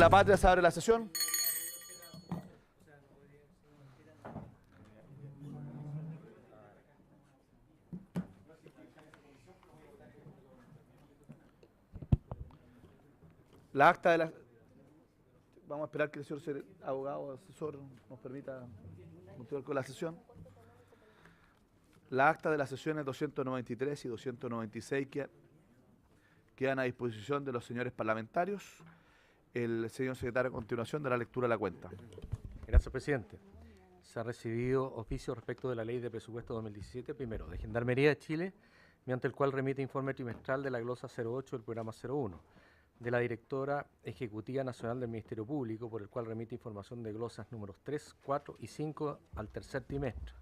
la patria se abre la sesión. La acta de la... Vamos a esperar que el señor abogado asesor nos permita continuar con la sesión. La acta de las sesiones 293 y 296 quedan a disposición de los señores parlamentarios. El señor secretario, a continuación, dará lectura de la cuenta. Gracias, presidente. Se ha recibido oficio respecto de la Ley de Presupuesto 2017, primero, de Gendarmería de Chile, mediante el cual remite informe trimestral de la glosa 08 del programa 01, de la Directora Ejecutiva Nacional del Ministerio Público, por el cual remite información de glosas números 3, 4 y 5 al tercer trimestre,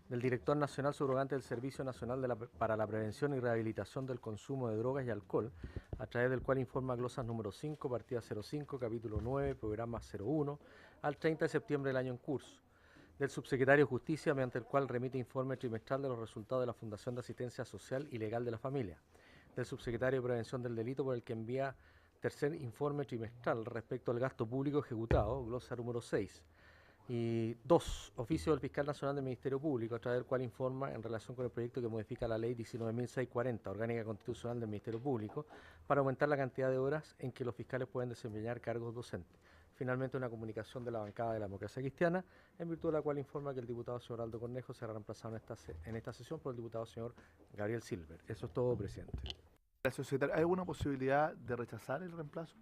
del Director Nacional Subrogante del Servicio Nacional para la Prevención y Rehabilitación del Consumo de Drogas y Alcohol, a través del cual informa glosas número 5, partida 05, capítulo 9, programa 01, al 30 de septiembre del año en curso, del Subsecretario de Justicia, mediante el cual remite informe trimestral de los resultados de la Fundación de Asistencia Social y Legal de la Familia, del Subsecretario de Prevención del Delito, por el que envía tercer informe trimestral respecto al gasto público ejecutado, glosa número 6, y 2, oficio del Fiscal Nacional del Ministerio Público, a través del cual informa en relación con el proyecto que modifica la Ley 19.640, Orgánica Constitucional del Ministerio Público, para aumentar la cantidad de horas en que los fiscales pueden desempeñar cargos docentes. Finalmente, una comunicación de la bancada de la Democracia Cristiana, en virtud de la cual informa que el diputado señor Aldo Cornejo será reemplazado en esta sesión por el diputado señor Gabriel Silver. Eso es todo, presidente. Gracias, secretario. ¿Hay alguna posibilidad de rechazar el reemplazo?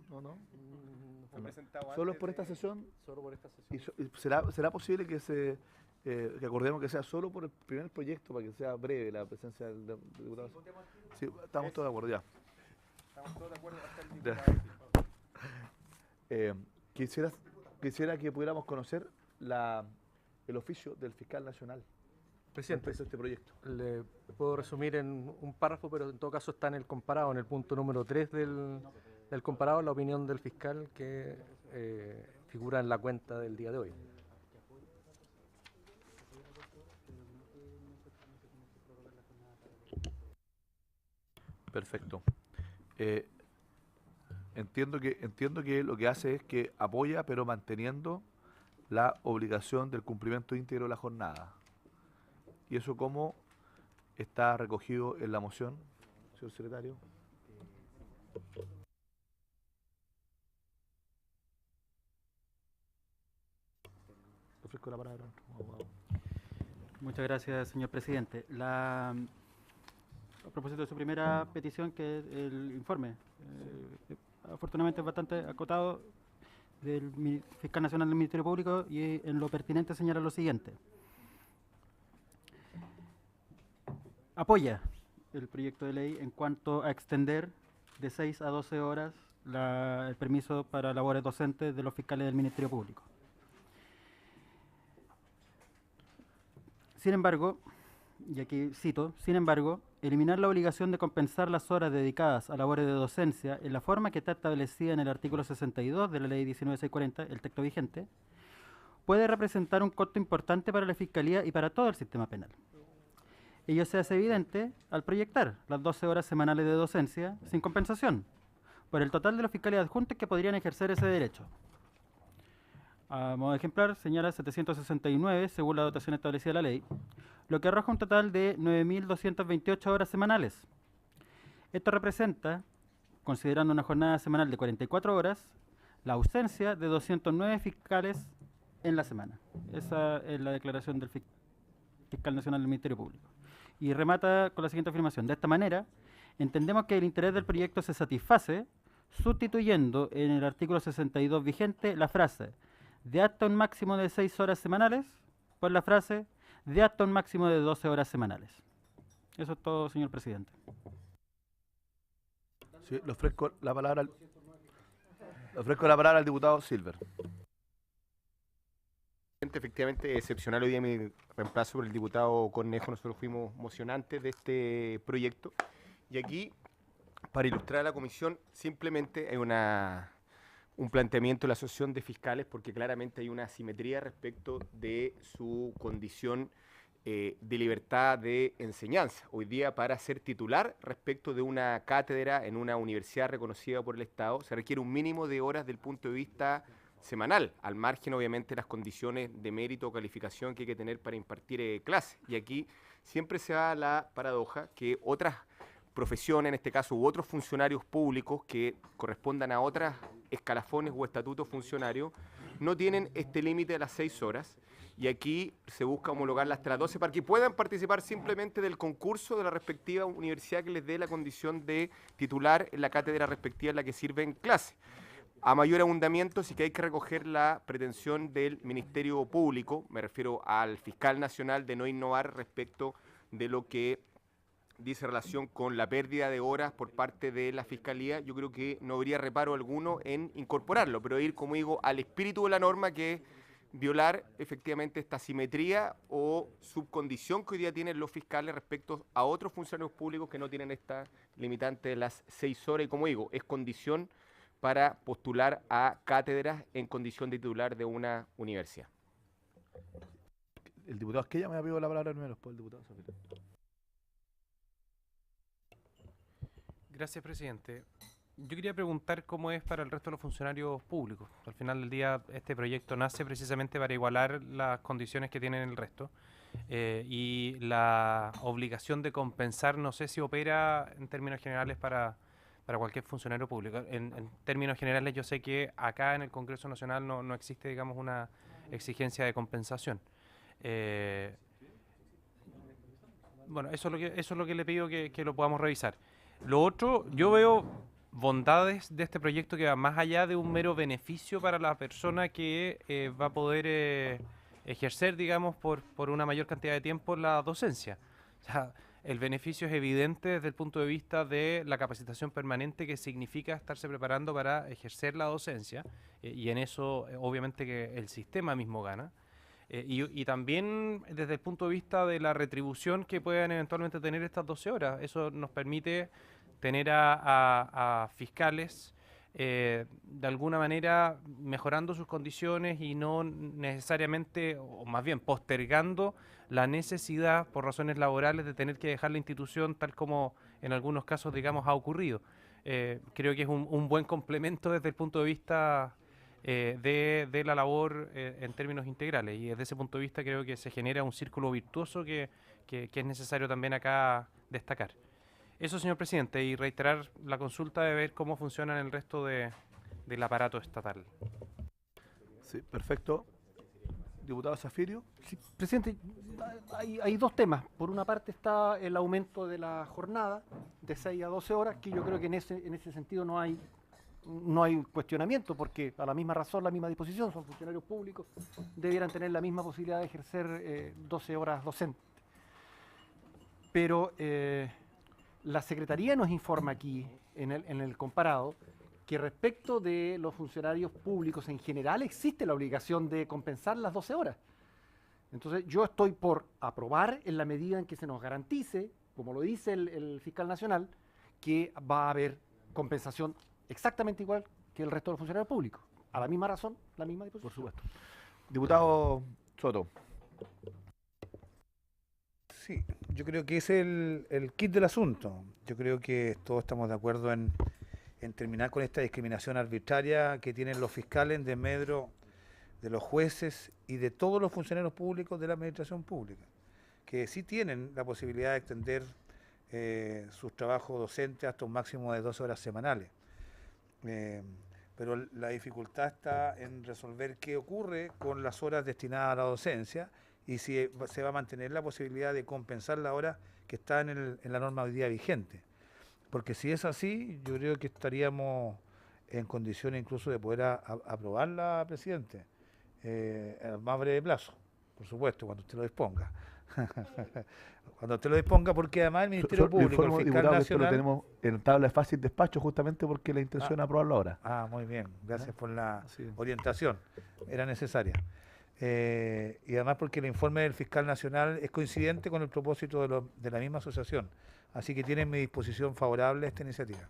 No. ¿Solo por esta sesión? Solo por esta sesión. ¿Será posible que que acordemos que sea solo por el primer proyecto, para que sea breve la presencia del diputado? Sí, estamos todos de acuerdo ya. Estamos todos de acuerdo hasta el diputado. Quisiera que pudiéramos conocer el oficio del fiscal nacional. Presidente, este proyecto. Le puedo resumir en un párrafo, pero en todo caso está en el comparado, en el punto número 3 del comparado, la opinión del fiscal que figura en la cuenta del día de hoy. Perfecto. Entiendo que lo que hace es que apoya, pero manteniendo la obligación del cumplimiento íntegro de la jornada. ¿Y eso cómo está recogido en la moción, señor secretario? Le ofrezco la palabra. Muchas gracias, señor presidente. A propósito de su primera petición, que es el informe, afortunadamente es bastante acotado, del Fiscal Nacional del Ministerio Público, y en lo pertinente señala lo siguiente. Apoya el proyecto de ley en cuanto a extender de 6 a 12 horas el permiso para labores docentes de los fiscales del Ministerio Público. Sin embargo, y aquí cito, sin embargo, eliminar la obligación de compensar las horas dedicadas a labores de docencia en la forma que está establecida en el artículo 62 de la Ley 19.640, el texto vigente, puede representar un costo importante para la Fiscalía y para todo el sistema penal. Ello se hace evidente al proyectar las 12 horas semanales de docencia sin compensación por el total de los fiscales adjuntos que podrían ejercer ese derecho. A modo de ejemplar, señala 769 según la dotación establecida en la ley, lo que arroja un total de 9.228 horas semanales. Esto representa, considerando una jornada semanal de 44 horas, la ausencia de 209 fiscales en la semana. Esa es la declaración del Fiscal Nacional del Ministerio Público. Y remata con la siguiente afirmación. De esta manera, entendemos que el interés del proyecto se satisface sustituyendo en el artículo 62 vigente la frase de hasta un máximo de 6 horas semanales por la frase de hasta un máximo de 12 horas semanales. Eso es todo, señor presidente. Sí, le ofrezco la palabra al diputado Silver. Efectivamente, excepcional hoy día mi reemplazo por el diputado Cornejo. Nosotros fuimos mocionantes de este proyecto. Y aquí, para ilustrar a la comisión, simplemente hay un planteamiento de la asociación de fiscales, porque claramente hay una asimetría respecto de su condición de libertad de enseñanza. Hoy día, para ser titular respecto de una cátedra en una universidad reconocida por el Estado, se requiere un mínimo de horas del punto de vista semanal, al margen obviamente de las condiciones de mérito o calificación que hay que tener para impartir clases. Y aquí siempre se da la paradoja que otras profesiones, en este caso, u otros funcionarios públicos que correspondan a otras escalafones o estatutos funcionarios, no tienen este límite de las 6 horas, y aquí se busca homologarla hasta las 12 para que puedan participar simplemente del concurso de la respectiva universidad que les dé la condición de titular en la cátedra respectiva en la que sirven clase. A mayor abundamiento, sí que hay que recoger la pretensión del Ministerio Público, me refiero al fiscal nacional, de no innovar respecto de lo que dice relación con la pérdida de horas por parte de la Fiscalía. Yo creo que no habría reparo alguno en incorporarlo, pero ir, como digo, al espíritu de la norma, que es violar efectivamente esta simetría o subcondición que hoy día tienen los fiscales respecto a otros funcionarios públicos que no tienen esta limitante de las 6 horas. Y como digo, es condición para postular a cátedras en condición de titular de una universidad. El diputado Esquella me ha pedido la palabra primero, después el diputado Zafiro. Gracias, presidente. Yo quería preguntar cómo es para el resto de los funcionarios públicos. Al final del día, este proyecto nace precisamente para igualar las condiciones que tienen el resto. Y la obligación de compensar, no sé si opera en términos generales para cualquier funcionario público. En términos generales, yo sé que acá en el Congreso Nacional no existe, digamos, una exigencia de compensación. Bueno, eso es lo que le pido que lo podamos revisar. Lo otro, yo veo bondades de este proyecto que va más allá de un mero beneficio para la persona que va a poder ejercer, digamos, por una mayor cantidad de tiempo la docencia. O sea, el beneficio es evidente desde el punto de vista de la capacitación permanente que significa estarse preparando para ejercer la docencia, y en eso obviamente que el sistema mismo gana. Y también desde el punto de vista de la retribución que puedan eventualmente tener estas 12 horas. Eso nos permite tener a fiscales de alguna manera mejorando sus condiciones y no necesariamente, o más bien postergando la necesidad por razones laborales de tener que dejar la institución, tal como en algunos casos, digamos, ha ocurrido. Creo que es un buen complemento desde el punto de vista de la labor en términos integrales, y desde ese punto de vista creo que se genera un círculo virtuoso que es necesario también acá destacar. Eso, señor presidente, y reiterar la consulta de ver cómo funciona el resto del aparato estatal. Sí, perfecto. Diputado Zafirio. Sí, presidente, hay dos temas. Por una parte está el aumento de la jornada de 6 a 12 horas, que yo creo que en ese sentido no hay cuestionamiento, porque a la misma razón, la misma disposición, son funcionarios públicos, debieran tener la misma posibilidad de ejercer 12 horas docentes. Pero la Secretaría nos informa aquí, en el comparado, que respecto de los funcionarios públicos en general existe la obligación de compensar las 12 horas. Entonces yo estoy por aprobar en la medida en que se nos garantice, como lo dice el fiscal nacional, que va a haber compensación exactamente igual que el resto de los funcionarios públicos. A la misma razón, la misma disposición. Por supuesto. Diputado Soto. Sí, yo creo que es el kit del asunto. Yo creo que todos estamos de acuerdo en terminar con esta discriminación arbitraria que tienen los fiscales en desmedro de los jueces y de todos los funcionarios públicos de la administración pública, que sí tienen la posibilidad de extender sus trabajos docentes hasta un máximo de 12 horas semanales. Pero la dificultad está en resolver qué ocurre con las horas destinadas a la docencia y si se va a mantener la posibilidad de compensar la hora que está en la norma hoy día vigente. Porque si es así, yo creo que estaríamos en condiciones incluso de poder aprobarla, presidente, al más breve plazo, por supuesto, cuando usted lo disponga. Cuando usted lo disponga, porque además el Ministerio Público, el fiscal nacional... Esto lo tenemos en tabla de fácil despacho justamente porque la intención es aprobarlo ahora. Ah, muy bien, gracias por la orientación, era necesaria. Y además porque el informe del fiscal nacional es coincidente con el propósito de la misma asociación. Así que tiene mi disposición favorable a esta iniciativa.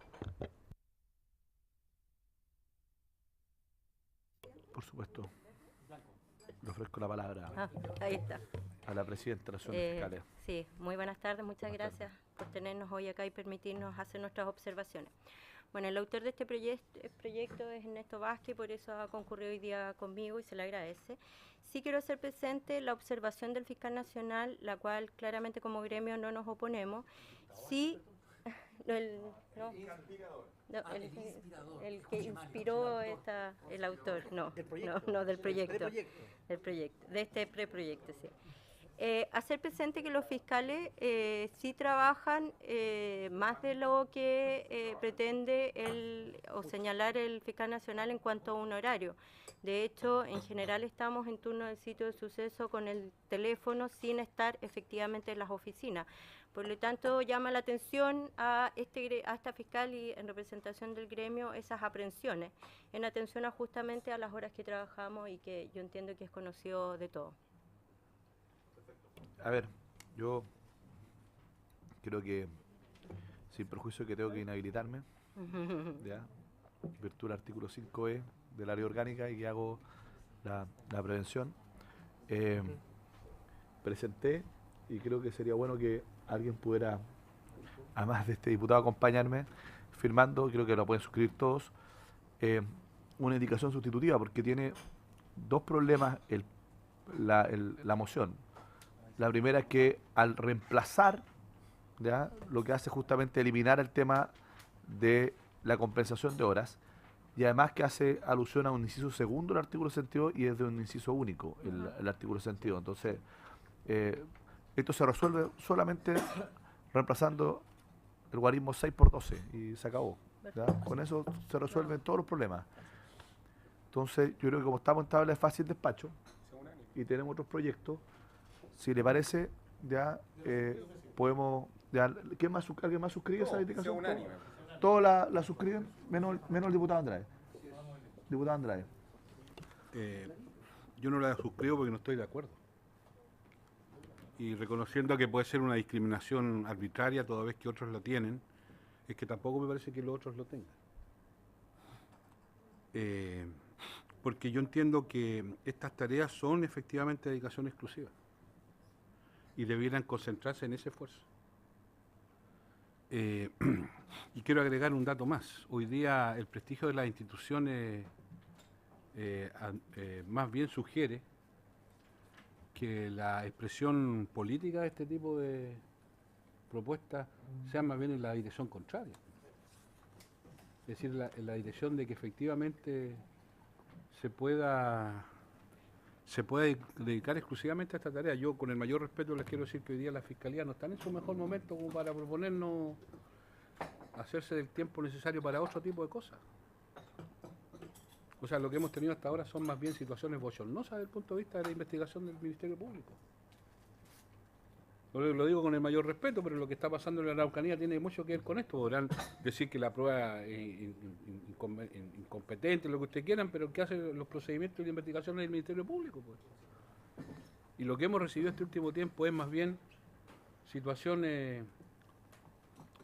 Por supuesto. ofrezco la palabra Ahí está. a la presidenta de las Relaciones Fiscales. Sí, muy buenas tardes, muchas Buenas gracias por tenernos hoy acá y permitirnos hacer nuestras observaciones. Bueno, el autor de este proyecto es Ernesto Vázquez, por eso ha concurrido hoy día conmigo y se le agradece. Sí quiero hacer presente la observación del fiscal nacional, la cual claramente como gremio no nos oponemos. Sí, el que inspiró el autor, no, del proyecto, de este preproyecto, sí. Hacer presente que los fiscales sí trabajan más de lo que pretende o señalar el fiscal nacional en cuanto a un horario. De hecho, en general estamos en turno del sitio de suceso con el teléfono sin estar efectivamente en las oficinas. Por lo tanto, llama la atención a esta fiscal y en representación del gremio esas aprehensiones, en atención justamente a las horas que trabajamos y que yo entiendo que es conocido de todos. A ver, yo creo que, sin perjuicio que tengo que inhabilitarme, ¿ya? En virtud del artículo 5E de la ley orgánica y que hago la prevención, presenté y creo que sería bueno que alguien pudiera, además de este diputado, acompañarme firmando, creo que lo pueden suscribir todos, una indicación sustitutiva porque tiene dos problemas la moción. La primera es que al reemplazar, ¿ya?, lo que hace justamente eliminar el tema de la compensación de horas y además que hace alusión a un inciso segundo del artículo 62 y es de un inciso único el artículo 62. Entonces, esto se resuelve solamente reemplazando el guarismo 6 por 12 y se acabó, ¿ya? Con eso se resuelven todos los problemas. Entonces, yo creo que como estamos en tabla de fácil despacho y tenemos otros proyectos, si le parece, ya podemos... Ya, ¿alguien más suscribe esa indicación? Todos la suscriben, menos el diputado Andrade. Diputado Andrade. Yo no la suscribo porque no estoy de acuerdo. Y reconociendo que puede ser una discriminación arbitraria toda vez que otros la tienen, es que tampoco me parece que los otros lo tengan. Porque yo entiendo que estas tareas son efectivamente dedicación exclusiva y debieran concentrarse en ese esfuerzo. Y quiero agregar un dato más. Hoy día el prestigio de las instituciones más bien sugiere que la expresión política de este tipo de propuestas sea más bien en la dirección contraria. Es decir, en la dirección de que efectivamente se pueda dedicar exclusivamente a esta tarea. Yo, con el mayor respeto, les quiero decir que hoy día la Fiscalía no está en su mejor momento como para proponernos hacerse del tiempo necesario para otro tipo de cosas. O sea, lo que hemos tenido hasta ahora son más bien situaciones bochornosas desde el punto de vista de la investigación del Ministerio Público. Lo digo con el mayor respeto, pero lo que está pasando en la Araucanía tiene mucho que ver con esto. Podrán decir que la prueba es incompetente, lo que ustedes quieran, pero ¿qué hacen los procedimientos de investigación del Ministerio Público? Pues? Y lo que hemos recibido este último tiempo es más bien situaciones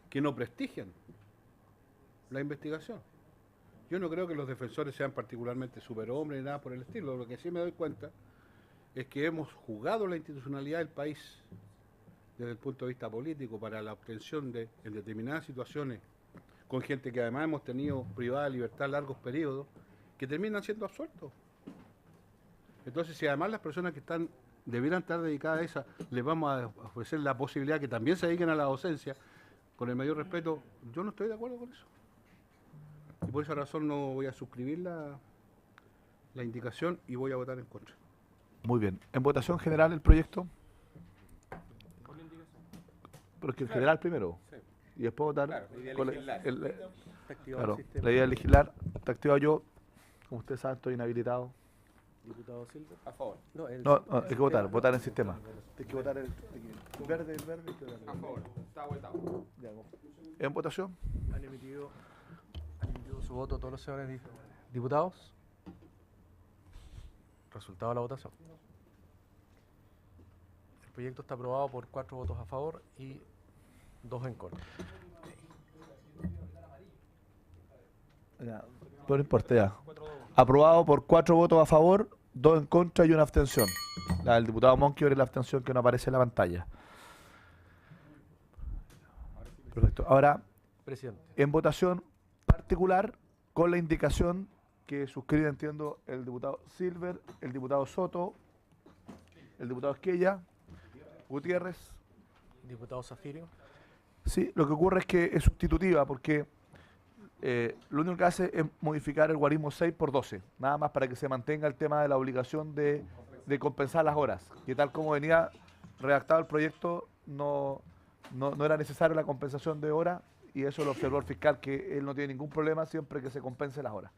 que no prestigian la investigación. Yo no creo que los defensores sean particularmente superhombres ni nada por el estilo. Lo que sí me doy cuenta es que hemos jugado la institucionalidad del país desde el punto de vista político para la obtención de, en determinadas situaciones, con gente que además hemos tenido privada de libertad largos periodos, que terminan siendo absueltos. Entonces, si además las personas que debieran estar dedicadas a esa, les vamos a ofrecer la posibilidad que también se dediquen a la docencia, con el mayor respeto, yo no estoy de acuerdo con eso. Y por esa razón no voy a suscribir la indicación y voy a votar en contra. Muy bien. ¿En votación general el proyecto? Pero es que el general primero. Sí. Y después votar. Claro, la idea de legislar. Está activado yo. Como ustedes saben, estoy inhabilitado. Diputado Silva. A favor. No, hay que votar en sistema. Hay que votar el verde. A favor. Está votado. ¿En votación? Han emitido su voto todos los señores diputados. Resultado de la votación. El proyecto está aprobado por 4 votos a favor y 2 en contra. Ya, pero no importa ya. Aprobado por 4 votos a favor, 2 en contra y una abstención. La del diputado Monkever es la abstención que no aparece en la pantalla. Perfecto. Ahora, Presidente. en votación particular, con la indicación que suscribe, entiendo, el diputado Silver, el diputado Soto, el diputado Esquella, Gutiérrez. Diputado Zafirio. Sí, lo que ocurre es que es sustitutiva porque lo único que hace es modificar el guarismo 6 por 12, nada más para que se mantenga el tema de la obligación de compensar las horas, que tal como venía redactado el proyecto no era necesaria la compensación de horas, y eso lo observó el fiscal, que él no tiene ningún problema siempre que se compense las horas.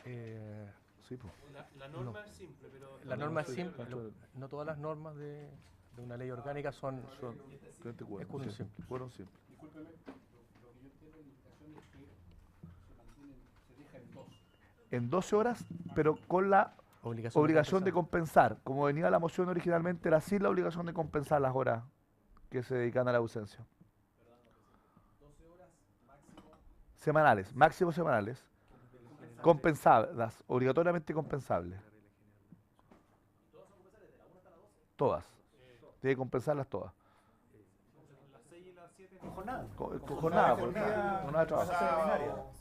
Sí, pues. La norma es simple, pero... La norma es simple, no todas las normas de una ley orgánica son quórum simple. Quórum simple. En 12 horas, pero con la obligación de compensar. Como venía la moción originalmente, era sin la obligación de compensar las horas que se dedican a la ausencia. Semanales, máximo semanales. Compensadas, obligatoriamente compensables. Todas. Tiene que compensarlas todas. Las 6 y las 7 con jornada. Con jornada, jornada de trabajo.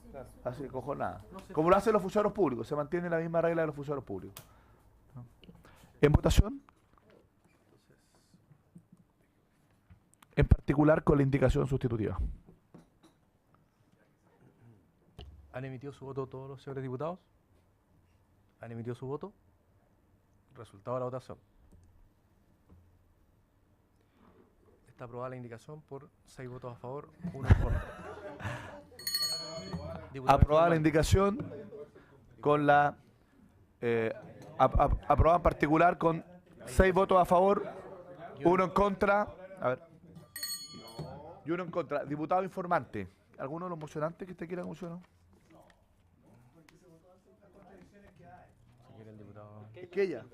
Así, con jornada. Como lo hacen los funcionarios públicos, se mantiene la misma regla de los funcionarios públicos. En votación, en particular con la indicación sustitutiva. ¿Han emitido su voto todos los señores diputados? ¿Han emitido su voto? Resultado de la votación. Está aprobada la indicación por 6 votos a favor, 1 en contra. Aprobada la indicación con la... aprobada en particular con 6 votos a favor, 1 en contra. A ver. Y 1 en contra. Diputado informante. ¿Alguno de los mocionantes que usted quiera mocionar? Esquella.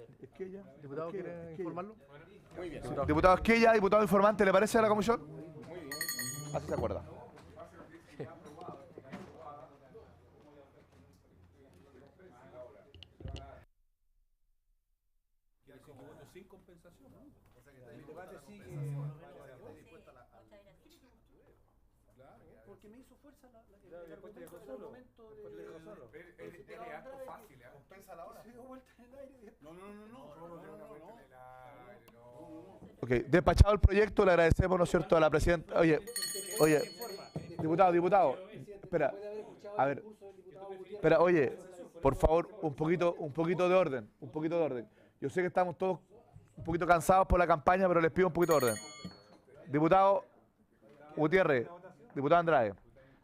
¿Diputado quiere informarlo? Muy bien. Diputado Esquella, diputado informante, ¿le parece a la comisión? Muy bien. Así se acuerda. Sin compensación, ¿no? El debate sigue. Porque me hizo fuerza el argumento del momento de... fácil, ¿eh? Compensa la hora. Se dio vuelta en el aire. Ok, despachado el proyecto, le agradecemos, ¿no es cierto?, a la presidenta. Oye, diputado, espera, a ver, espera, oye, por favor, un poquito de orden, Yo sé que estamos todos un poquito cansados por la campaña, pero les pido un poquito de orden. Diputado Gutiérrez, diputado Andrade,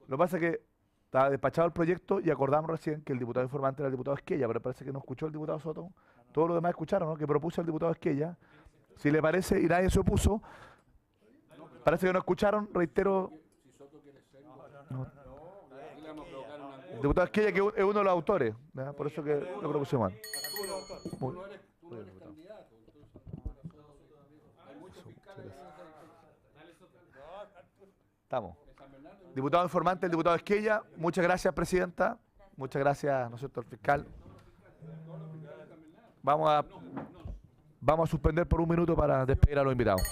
lo que pasa es que estaba despachado el proyecto y acordamos recién que el diputado informante era el diputado Esquella, pero parece que no escuchó el diputado Soto. Todos los demás escucharon, ¿no?, que propuso el diputado Esquella. Si le parece y nadie se opuso, parece que no escucharon, reitero. No. El diputado Esquella, que es uno de los autores, ¿verdad? Por eso que lo propusimos. Muy bien. Estamos. Diputado informante, el diputado Esquella, muchas gracias, presidenta. Muchas gracias, ¿no es cierto?, al fiscal. Vamos a suspender por un minuto para despedir a los invitados.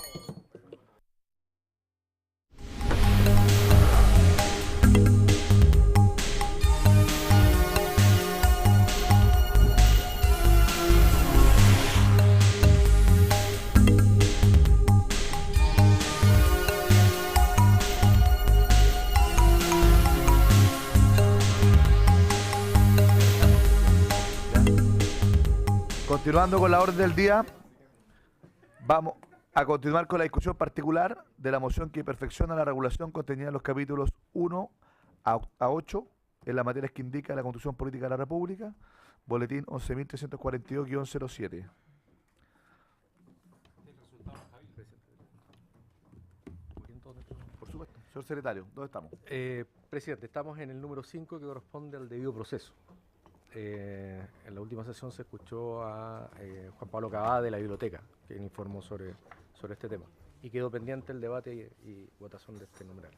Continuando con la orden del día, vamos a continuar con la discusión particular de la moción que perfecciona la regulación contenida en los capítulos 1 a 8 en las materias que indica la Constitución Política de la República, boletín 11.342-07. Por supuesto. Señor secretario, ¿dónde estamos? Presidente, estamos en el número 5, que corresponde al debido proceso. En la última sesión se escuchó a Juan Pablo Cavada de la biblioteca, quien informó sobre este tema, y quedó pendiente el debate y votación de este numeral.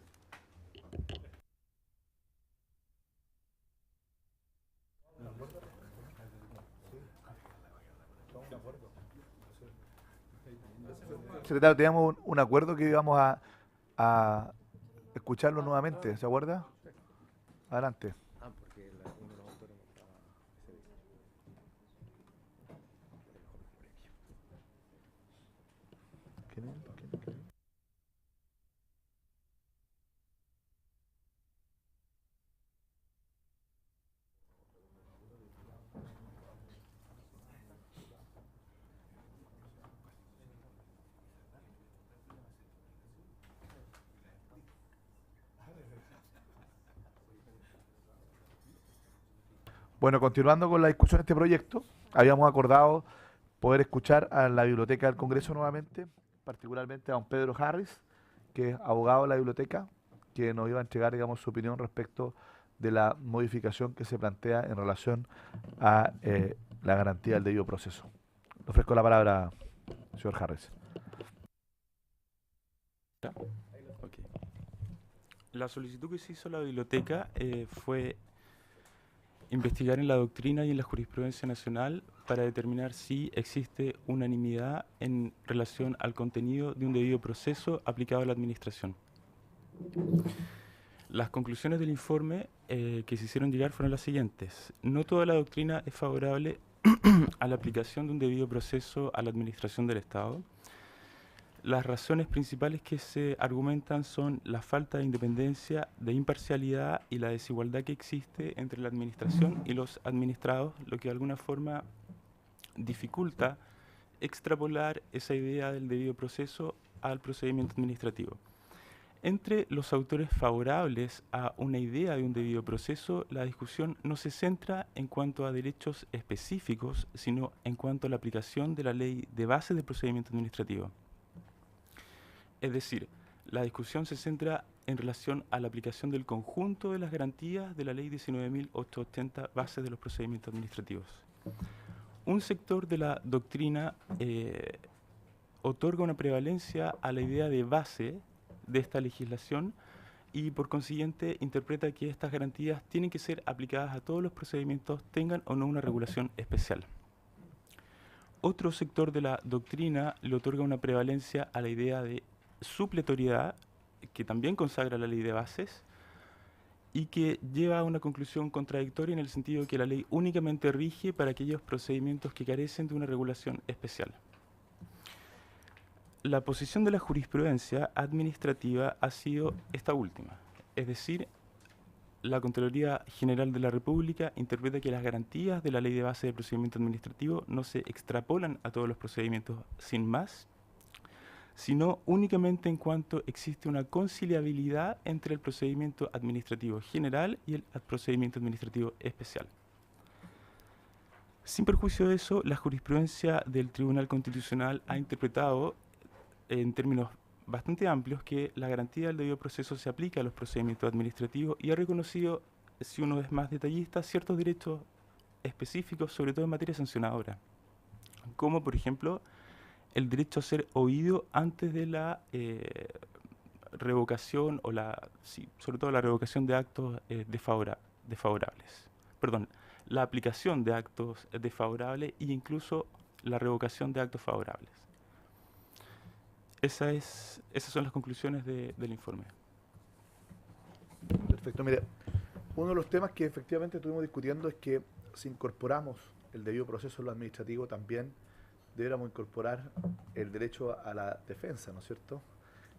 Secretario, teníamos un acuerdo que íbamos a escucharlo nuevamente, ¿se acuerda? Adelante. Bueno, continuando con la discusión de este proyecto, habíamos acordado poder escuchar a la Biblioteca del Congreso nuevamente, particularmente a don Pedro Harris, que es abogado de la biblioteca, que nos iba a entregar, digamos, su opinión respecto de la modificación que se plantea en relación a la garantía del debido proceso. Le ofrezco la palabra, señor Harris. Okay. La solicitud que se hizo a la biblioteca fue investigar en la doctrina y en la jurisprudencia nacional para determinar si existe unanimidad en relación al contenido de un debido proceso aplicado a la administración. Las conclusiones del informe que se hicieron llegar fueron las siguientes. No toda la doctrina es favorable a la aplicación de un debido proceso a la administración del Estado. Las razones principales que se argumentan son la falta de independencia, de imparcialidad y la desigualdad que existe entre la administración y los administrados, lo que de alguna forma dificulta extrapolar esa idea del debido proceso al procedimiento administrativo. Entre los autores favorables a una idea de un debido proceso, la discusión no se centra en cuanto a derechos específicos, sino en cuanto a la aplicación de la ley de base del procedimiento administrativo. Es decir, la discusión se centra en relación a la aplicación del conjunto de las garantías de la Ley 19.880, bases de los procedimientos administrativos. Un sector de la doctrina otorga una prevalencia a la idea de base de esta legislación y por consiguiente interpreta que estas garantías tienen que ser aplicadas a todos los procedimientos, tengan o no una regulación especial. Otro sector de la doctrina le otorga una prevalencia a la idea de supletoriedad, que también consagra la ley de bases, y que lleva a una conclusión contradictoria en el sentido de que la ley únicamente rige para aquellos procedimientos que carecen de una regulación especial. La posición de la jurisprudencia administrativa ha sido esta última, es decir, la Contraloría General de la República interpreta que las garantías de la ley de base del procedimiento administrativo no se extrapolan a todos los procedimientos sin más, sino únicamente en cuanto existe una conciliabilidad entre el procedimiento administrativo general y el procedimiento administrativo especial. Sin perjuicio de eso, la jurisprudencia del Tribunal Constitucional ha interpretado en términos bastante amplios que la garantía del debido proceso se aplica a los procedimientos administrativos y ha reconocido, si uno es más detallista, ciertos derechos específicos, sobre todo en materia sancionadora, como por ejemplo el derecho a ser oído antes de la revocación o sobre todo la revocación de actos desfavorables. Perdón, la aplicación de actos desfavorables e incluso la revocación de actos favorables. Esas son las conclusiones del informe. Perfecto. Mire, uno de los temas que efectivamente estuvimos discutiendo es que si incorporamos el debido proceso en lo administrativo, también deberíamos incorporar el derecho a la defensa, ¿no es cierto?,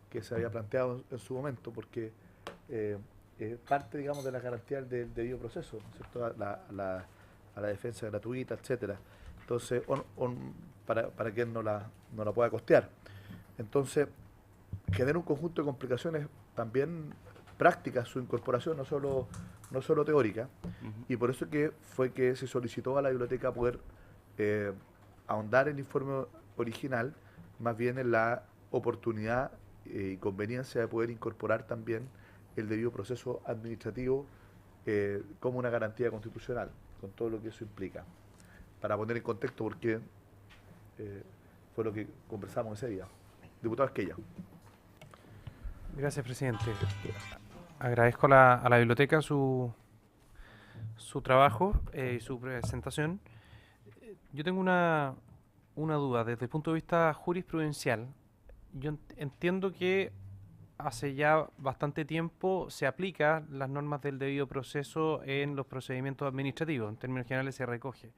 que se había planteado en su momento, porque parte, digamos, de la garantía del debido proceso, ¿no es cierto?, a la defensa gratuita, etcétera. Entonces, para quien no la pueda costear. Entonces, genera un conjunto de complicaciones también prácticas su incorporación, no solo teórica, y por eso fue que se solicitó a la biblioteca poder ahondar en el informe original, más bien en la oportunidad y conveniencia de poder incorporar también el debido proceso administrativo como una garantía constitucional, con todo lo que eso implica. Para poner en contexto por qué fue lo que conversamos ese día. Diputado Esquella. Gracias, presidente. Agradezco a la biblioteca su trabajo y su presentación. Yo tengo una una duda. Desde el punto de vista jurisprudencial, yo entiendo que hace ya bastante tiempo se aplican las normas del debido proceso en los procedimientos administrativos. En términos generales se recoge.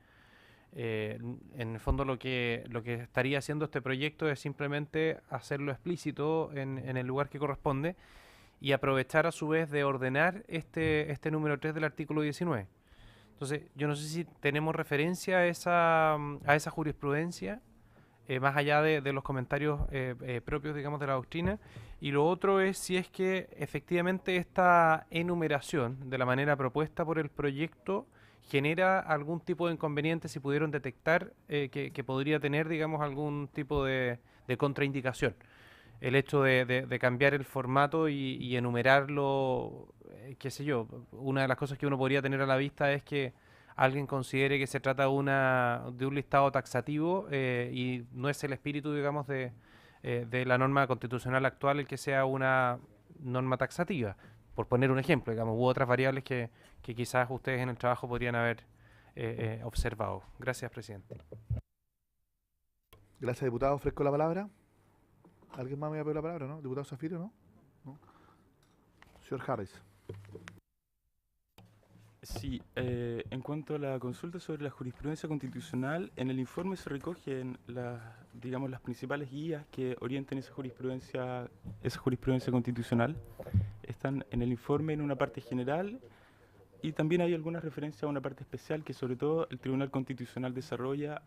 En el fondo lo que estaría haciendo este proyecto es simplemente hacerlo explícito en el lugar que corresponde y aprovechar a su vez de ordenar este número 3 del artículo 19. Entonces, yo no sé si tenemos referencia a esa jurisprudencia, más allá de los comentarios propios, digamos, de la doctrina. Y lo otro es si es que efectivamente esta enumeración, de la manera propuesta por el proyecto, genera algún tipo de inconveniente, si pudieron detectar que podría tener, digamos, algún tipo de contraindicación. El hecho de cambiar el formato y enumerarlo, qué sé yo, una de las cosas que uno podría tener a la vista es que alguien considere que se trata de un listado taxativo y no es el espíritu, digamos, de la norma constitucional actual el que sea una norma taxativa, por poner un ejemplo, digamos, u otras variables que quizás ustedes en el trabajo podrían haber observado. Gracias, presidente. Gracias, diputado. Ofrezco la palabra. ¿Alguien más me va a pedir la palabra, no? Diputado Zafiro, ¿no? ¿No? Señor Harris. Sí, en cuanto a la consulta sobre la jurisprudencia constitucional, en el informe se recogen digamos, las principales guías que orienten esa jurisprudencia constitucional. Están en el informe en una parte general y también hay algunas referencias a una parte especial que sobre todo el Tribunal Constitucional desarrolla,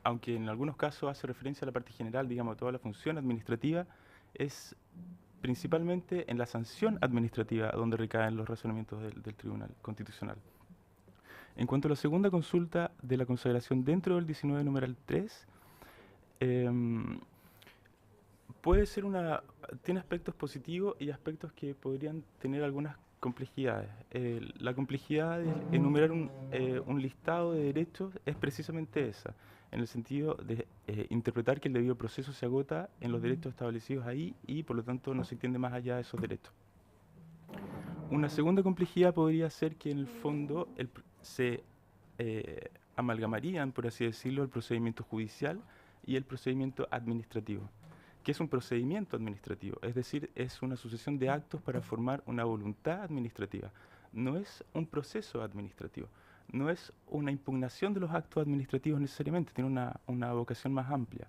aunque en algunos casos hace referencia a la parte general, digamos, a toda la función administrativa, es principalmente en la sanción administrativa donde recaen los razonamientos del Tribunal Constitucional. En cuanto a la segunda consulta de la consagración dentro del 19 numeral 3, tiene aspectos positivos y aspectos que podrían tener algunas complejidades. La complejidad de enumerar un listado de derechos es precisamente esa, en el sentido de interpretar que el debido proceso se agota en los derechos establecidos ahí y por lo tanto no se extiende más allá de esos derechos. Una segunda complejidad podría ser que en el fondo se amalgamarían, por así decirlo, el procedimiento judicial y el procedimiento administrativo, que es un procedimiento administrativo, es decir, es una sucesión de actos para formar una voluntad administrativa. No es un proceso administrativo, no es una impugnación de los actos administrativos necesariamente, tiene una vocación más amplia.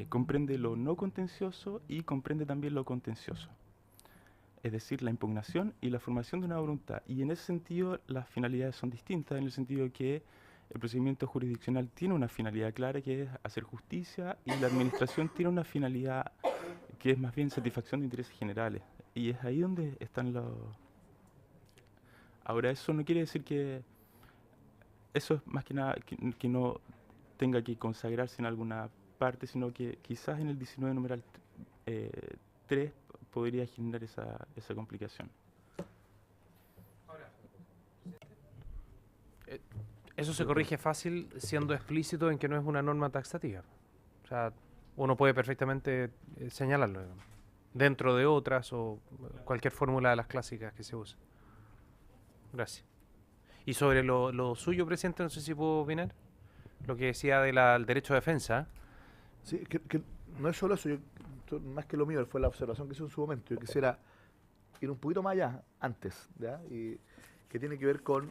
Comprende lo no contencioso y comprende también lo contencioso. Es decir, la impugnación y la formación de una voluntad. Y en ese sentido las finalidades son distintas, en el sentido que el procedimiento jurisdiccional tiene una finalidad clara que es hacer justicia y la administración tiene una finalidad que es más bien satisfacción de intereses generales. Y es ahí donde están los... Ahora, eso no quiere decir que... Eso es más que nada que no tenga que consagrarse en alguna parte, sino que quizás en el 19 numeral 3 podría generar esa complicación. Eso se corrige fácil siendo explícito en que no es una norma taxativa. O sea, uno puede perfectamente señalarlo, digamos, dentro de otras o cualquier fórmula de las clásicas que se usa. Gracias. Y sobre lo suyo, presidente, no sé si puedo opinar. Lo que decía del derecho a defensa. Sí, que no es solo eso, más que lo mío, fue la observación que hice en su momento. Yo quisiera ir un poquito más allá, antes, ¿ya? Y que tiene que ver con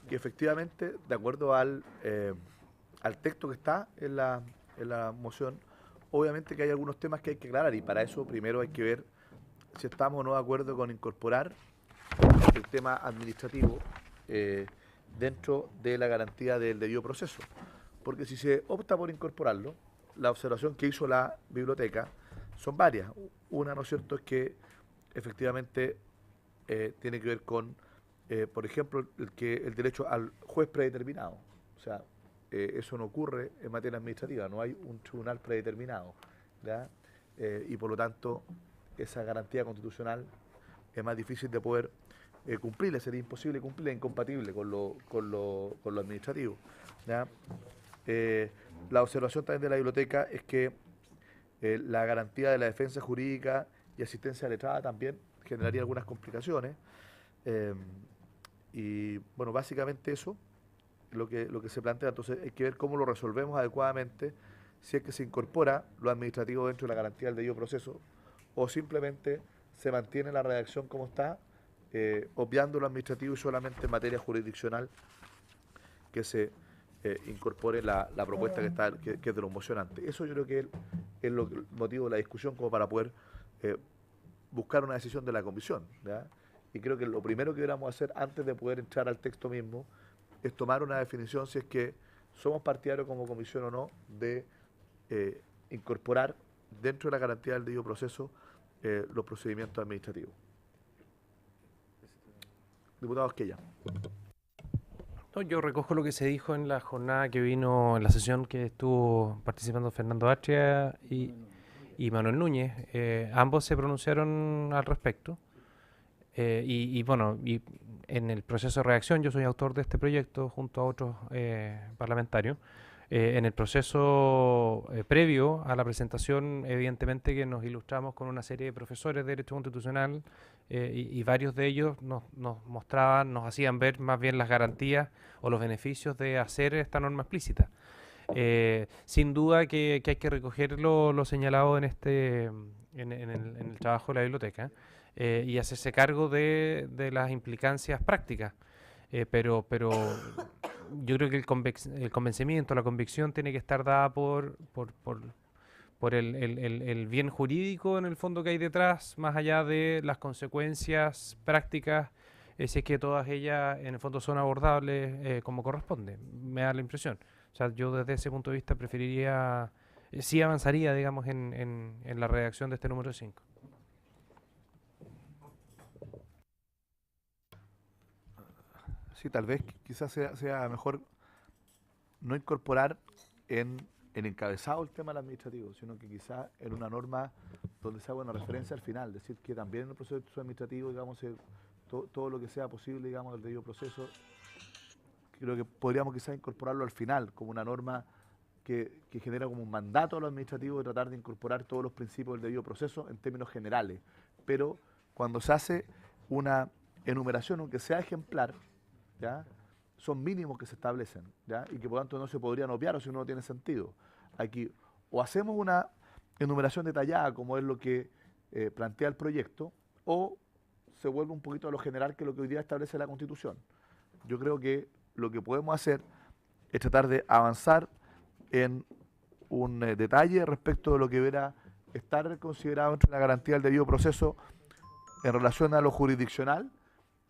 que efectivamente, de acuerdo al texto que está en la moción, obviamente que hay algunos temas que hay que aclarar y para eso primero hay que ver si estamos o no de acuerdo con incorporar el tema administrativo dentro de la garantía del debido proceso. Porque si se opta por incorporarlo, la observación que hizo la biblioteca son varias. Una, ¿no es cierto?, es que efectivamente tiene que ver con, por ejemplo, el derecho al juez predeterminado. O sea, eso no ocurre en materia administrativa, no hay un tribunal predeterminado, ¿ya? Y por lo tanto, esa garantía constitucional es más difícil de poder cumplirla, sería imposible cumplirla, incompatible con lo administrativo, ¿ya? La observación también de la biblioteca es que la garantía de la defensa jurídica y asistencia letrada también generaría algunas complicaciones. Y bueno, básicamente eso. lo que se plantea. Entonces hay que ver cómo lo resolvemos adecuadamente, si es que se incorpora lo administrativo dentro de la garantía del debido proceso o simplemente se mantiene la redacción como está, obviando lo administrativo y solamente en materia jurisdiccional que se incorpore la propuesta que es de los mocionantes. Eso yo creo que es el motivo de la discusión como para poder buscar una decisión de la comisión, ¿ya? Y creo que lo primero que deberíamos hacer antes de poder entrar al texto mismo es tomar una definición si es que somos partidarios como comisión o no de incorporar dentro de la garantía del debido proceso los procedimientos administrativos. Diputado Esquella. No, yo recojo lo que se dijo en la jornada que vino, en la sesión que estuvo participando Fernando Atria y Manuel Núñez. Ambos se pronunciaron al respecto. Bueno, y en el proceso de redacción, yo soy autor de este proyecto junto a otros parlamentarios. En el proceso previo a la presentación, evidentemente que nos ilustramos con una serie de profesores de Derecho Constitucional y varios de ellos nos mostraban, nos hacían ver más bien las garantías o los beneficios de hacer esta norma explícita. Sin duda que hay que recoger lo señalado en el trabajo de la biblioteca y hacerse cargo de las implicancias prácticas. Pero yo creo que el convencimiento, la convicción tiene que estar dada por el bien jurídico en el fondo que hay detrás, más allá de las consecuencias prácticas, si es que todas ellas en el fondo son abordables como corresponde, me da la impresión. O sea, yo desde ese punto de vista preferiría, sí avanzaría, digamos, en la redacción de este número 5. Sí, tal vez quizás sea mejor no incorporar en el encabezado el tema del administrativo, sino que quizás en una norma donde se haga una referencia al final, decir que también en el proceso administrativo, digamos, todo lo que sea posible, digamos, del debido proceso, creo que podríamos quizás incorporarlo al final, como una norma que genera como un mandato a lo administrativo de tratar de incorporar todos los principios del debido proceso en términos generales. Pero cuando se hace una enumeración, aunque sea ejemplar, ¿ya?, son mínimos que se establecen, ¿ya?, y que por tanto no se podrían obviar o si no tiene sentido. Aquí o hacemos una enumeración detallada como es lo que plantea el proyecto, o se vuelve un poquito a lo general que es lo que hoy día establece la Constitución. Yo creo que lo que podemos hacer es tratar de avanzar en un detalle respecto de lo que deberá estar considerado entre la garantía del debido proceso en relación a lo jurisdiccional,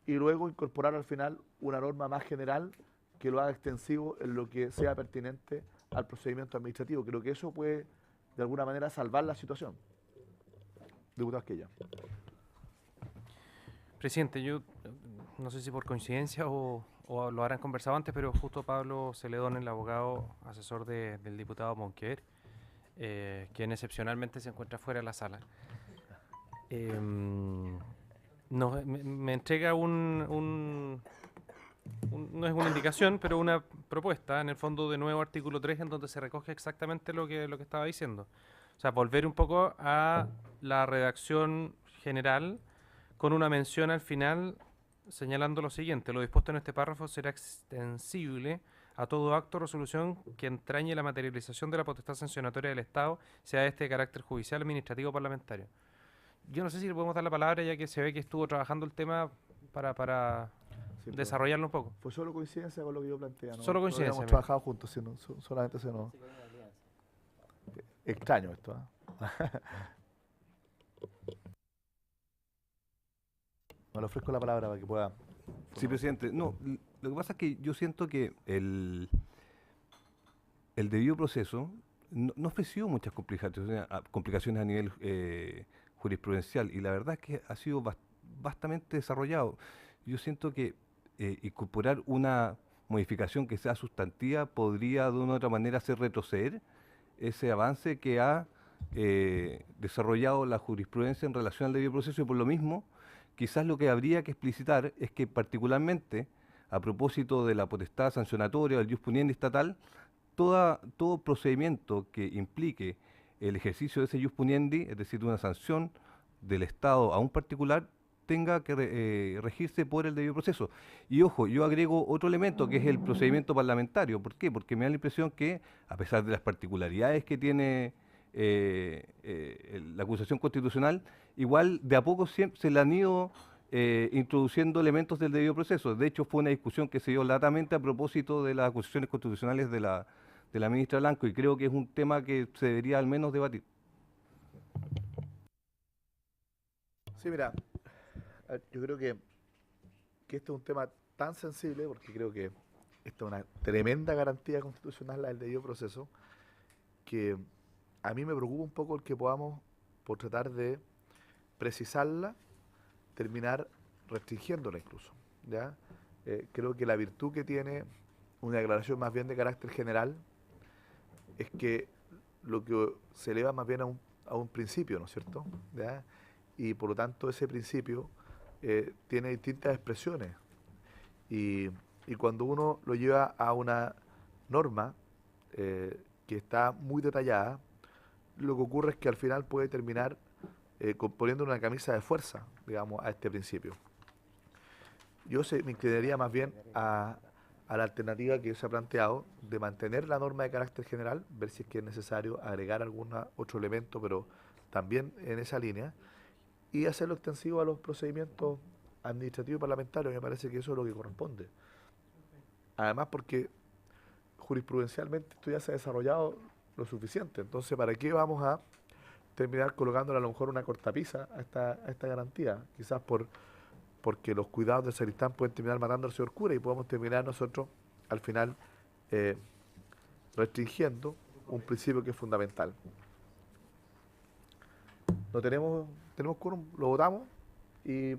y luego incorporar al final una norma más general que lo haga extensivo en lo que sea pertinente al procedimiento administrativo. Creo que eso puede, de alguna manera, salvar la situación. Diputado Esquella. Presidente, yo no sé si por coincidencia o lo habrán conversado antes, pero justo Pablo Celedón, el abogado asesor del diputado Monquer, quien excepcionalmente se encuentra fuera de la sala, me entrega no es una indicación, pero una propuesta, en el fondo, de nuevo artículo 3, en donde se recoge exactamente lo que estaba diciendo. O sea, volver un poco a la redacción general con una mención al final señalando lo siguiente: lo dispuesto en este párrafo será extensible a todo acto o resolución que entrañe la materialización de la potestad sancionatoria del Estado, sea este de carácter judicial, administrativo o parlamentario. Yo no sé si le podemos dar la palabra, ya que se ve que estuvo trabajando el tema para sí, desarrollarlo un poco. Fue solo coincidencia con lo que yo planteé, ¿no? Solo coincidencia. No habíamos trabajado juntos, sino, solamente se nos... Extraño esto, ¿eh? Me le ofrezco la palabra para que pueda... Sí, presidente. No, lo que pasa es que yo siento que el debido proceso no ofreció muchas complicaciones a nivel jurisprudencial, y la verdad es que ha sido bastante desarrollado. Yo siento que incorporar una modificación que sea sustantiva podría de una u otra manera hacer retroceder ese avance que ha desarrollado la jurisprudencia en relación al debido proceso, y por lo mismo quizás lo que habría que explicitar es que, particularmente a propósito de la potestad sancionatoria del ius puniendi estatal, todo procedimiento que implique el ejercicio de ese ius puniendi, es decir, una sanción del Estado a un particular, tenga que regirse por el debido proceso. Y ojo, yo agrego otro elemento que es el procedimiento parlamentario. ¿Por qué? Porque me da la impresión que, a pesar de las particularidades que tiene la acusación constitucional, igual de a poco se le han ido introduciendo elementos del debido proceso. De hecho, fue una discusión que se dio latamente a propósito de las acusaciones constitucionales de la ministra Blanco, y creo que es un tema que se debería al menos debatir. Sí, mira, yo creo que este es un tema tan sensible, porque creo que esta es una tremenda garantía constitucional, la del debido proceso, que a mí me preocupa un poco el que podamos, por tratar de precisarla, terminar restringiéndola incluso, ¿ya? Creo que la virtud que tiene una declaración más bien de carácter general es que lo que se eleva más bien a un principio, ¿no es cierto? ¿Ya? Y por lo tanto ese principio tiene distintas expresiones, y cuando uno lo lleva a una norma que está muy detallada, lo que ocurre es que al final puede terminar poniendo una camisa de fuerza, digamos, a este principio. Yo me inclinaría más bien a la alternativa que se ha planteado de mantener la norma de carácter general, ver si es que es necesario agregar algún otro elemento, pero también en esa línea, y hacerlo extensivo a los procedimientos administrativos y parlamentarios. Me parece que eso es lo que corresponde. Además, porque jurisprudencialmente esto ya se ha desarrollado lo suficiente. Entonces, ¿para qué vamos a terminar colocándole a lo mejor una cortapisa a esta garantía? Quizás porque los cuidados del sacristán pueden terminar matando al señor cura, y podemos terminar nosotros al final restringiendo un principio que es fundamental. No tenemos quórum, lo votamos y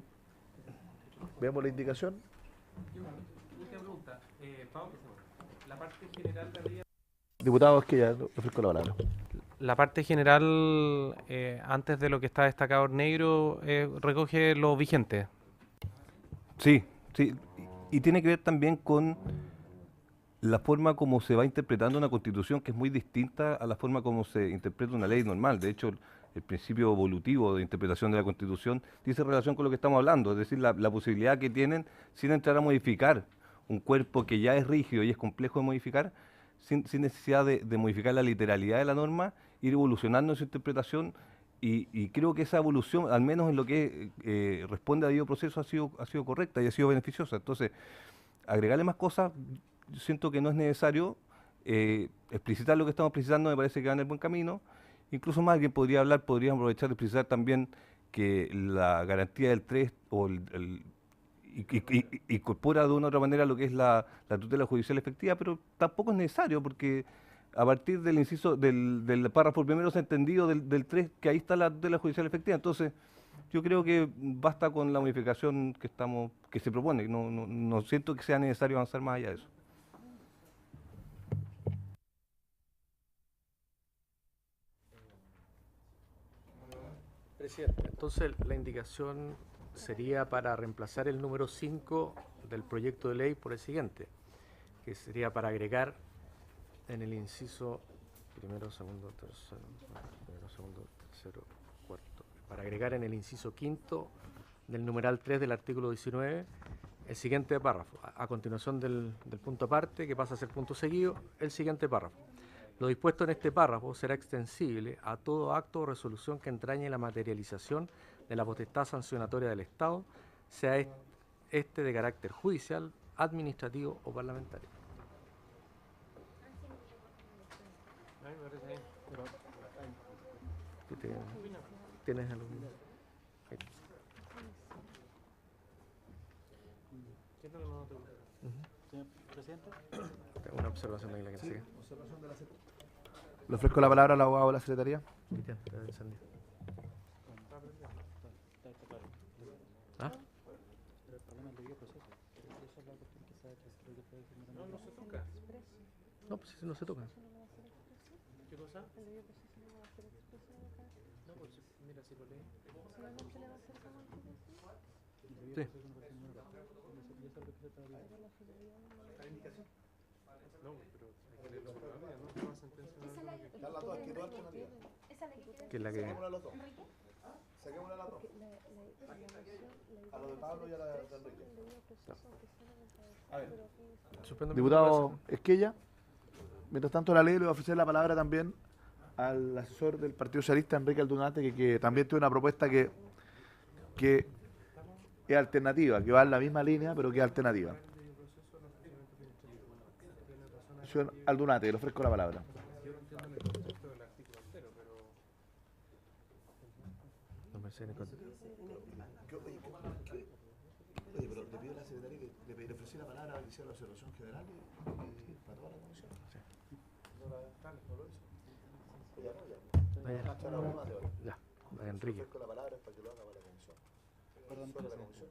vemos la indicación. Última pregunta. La parte general de la ley... Diputado, es que ya le ofrezco la palabra. La parte general, antes de lo que está destacado en negro, recoge lo vigente. Sí, sí, y tiene que ver también con la forma como se va interpretando una constitución, que es muy distinta a la forma como se interpreta una ley normal. De hecho, el principio evolutivo de interpretación de la constitución dice relación con lo que estamos hablando, es decir, la posibilidad que tienen, sin entrar a modificar un cuerpo que ya es rígido y es complejo de modificar, sin necesidad de modificar la literalidad de la norma, ir evolucionando en su interpretación. Y creo que esa evolución, al menos en lo que responde a debido proceso, ha sido correcta y ha sido beneficiosa. Entonces, agregarle más cosas, yo siento que no es necesario. Explicitar lo que estamos precisando me parece que va en el buen camino. Incluso más, alguien podríamos aprovechar de precisar también que la garantía del 3 incorpora de una u otra manera lo que es la tutela judicial efectiva, pero tampoco es necesario, porque a partir del inciso del párrafo primero se ha entendido del 3 que ahí está la tutela judicial efectiva. Entonces, yo creo que basta con la modificación que se propone. No siento que sea necesario avanzar más allá de eso. Presidente, entonces la indicación sería para reemplazar el número 5 del proyecto de ley por el siguiente, que sería para agregar en el inciso primero, segundo, tercero, cuarto, para agregar en el inciso quinto del numeral 3 del artículo 19 el siguiente párrafo, a continuación del punto aparte, que pasa a ser punto seguido, el siguiente párrafo. Lo dispuesto en este párrafo será extensible a todo acto o resolución que entrañe la materialización de la potestad sancionatoria del Estado, sea este de carácter judicial, administrativo o parlamentario. ¿Tienes algún...? Señor presidente. Tengo una observación de la que sigue. Le ofrezco la palabra al abogado de la Secretaría. ¿Ah? No se toca. No, pues no se toca. ¿Qué cosa? No, pues mira, si lo lee. Sí. No, pero hay que leerlo todavía, ¿no? Toda sentencia no es lo que... Que es la que... Saquémosle a las dos. A lo de Pablo y a la de Enrique. A ver. Diputado Esquella, mientras tanto la ley le va a ofrecer la palabra también al asesor del Partido Socialista, Enrique Aldunate, que también tiene una propuesta que es alternativa, que va en la misma línea, pero que es alternativa. Señor Aldunate, le ofrezco la palabra. Oye, pero le pido a la secretaria que le ofrecí la palabra para que hiciera la observación general para toda la comisión. Ya, Enrique. La palabra para que lo haga para la comisión. Perdón, Sobre la comisión.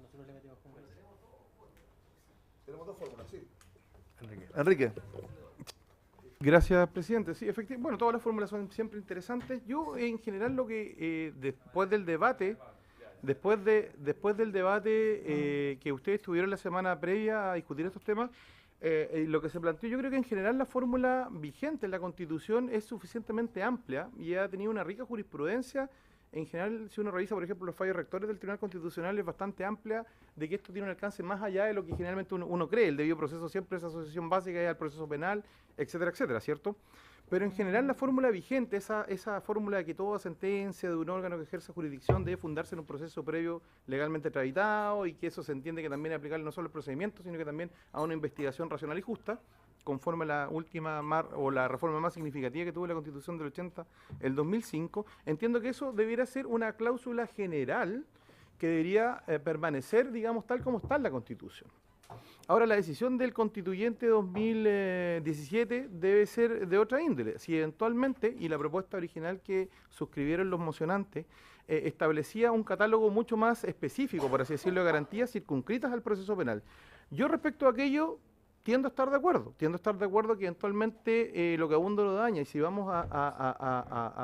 nosotros le metimos con Tenemos dos fórmulas, sí. Enrique. Enrique. Gracias, presidente. Sí, efectivamente. Bueno, todas las fórmulas son siempre interesantes. Yo, en general, lo que después del debate, que ustedes tuvieron la semana previa a discutir estos temas, lo que se planteó, yo creo que en general la fórmula vigente en la Constitución es suficientemente amplia y ha tenido una rica jurisprudencia. En general, si uno revisa, por ejemplo, los fallos rectores del Tribunal Constitucional, es bastante amplia de que esto tiene un alcance más allá de lo que generalmente uno cree. El debido proceso siempre es asociación básica al proceso penal, etcétera, etcétera, ¿cierto? Pero en general la fórmula vigente, esa fórmula de que toda sentencia de un órgano que ejerza jurisdicción debe fundarse en un proceso previo legalmente tramitado y que eso se entiende que también es aplicable no solo al procedimiento, sino que también a una investigación racional y justa, conforme a la última la reforma más significativa que tuvo la Constitución del 80, el 2005, entiendo que eso debiera ser una cláusula general que debería permanecer, digamos, tal como está en la Constitución. Ahora, la decisión del constituyente 2017 debe ser de otra índole. Si eventualmente, y la propuesta original que suscribieron los mocionantes, establecía un catálogo mucho más específico, por así decirlo, de garantías circunscritas al proceso penal. Yo respecto a aquello tiendo a estar de acuerdo que eventualmente lo que abunda lo daña, y si vamos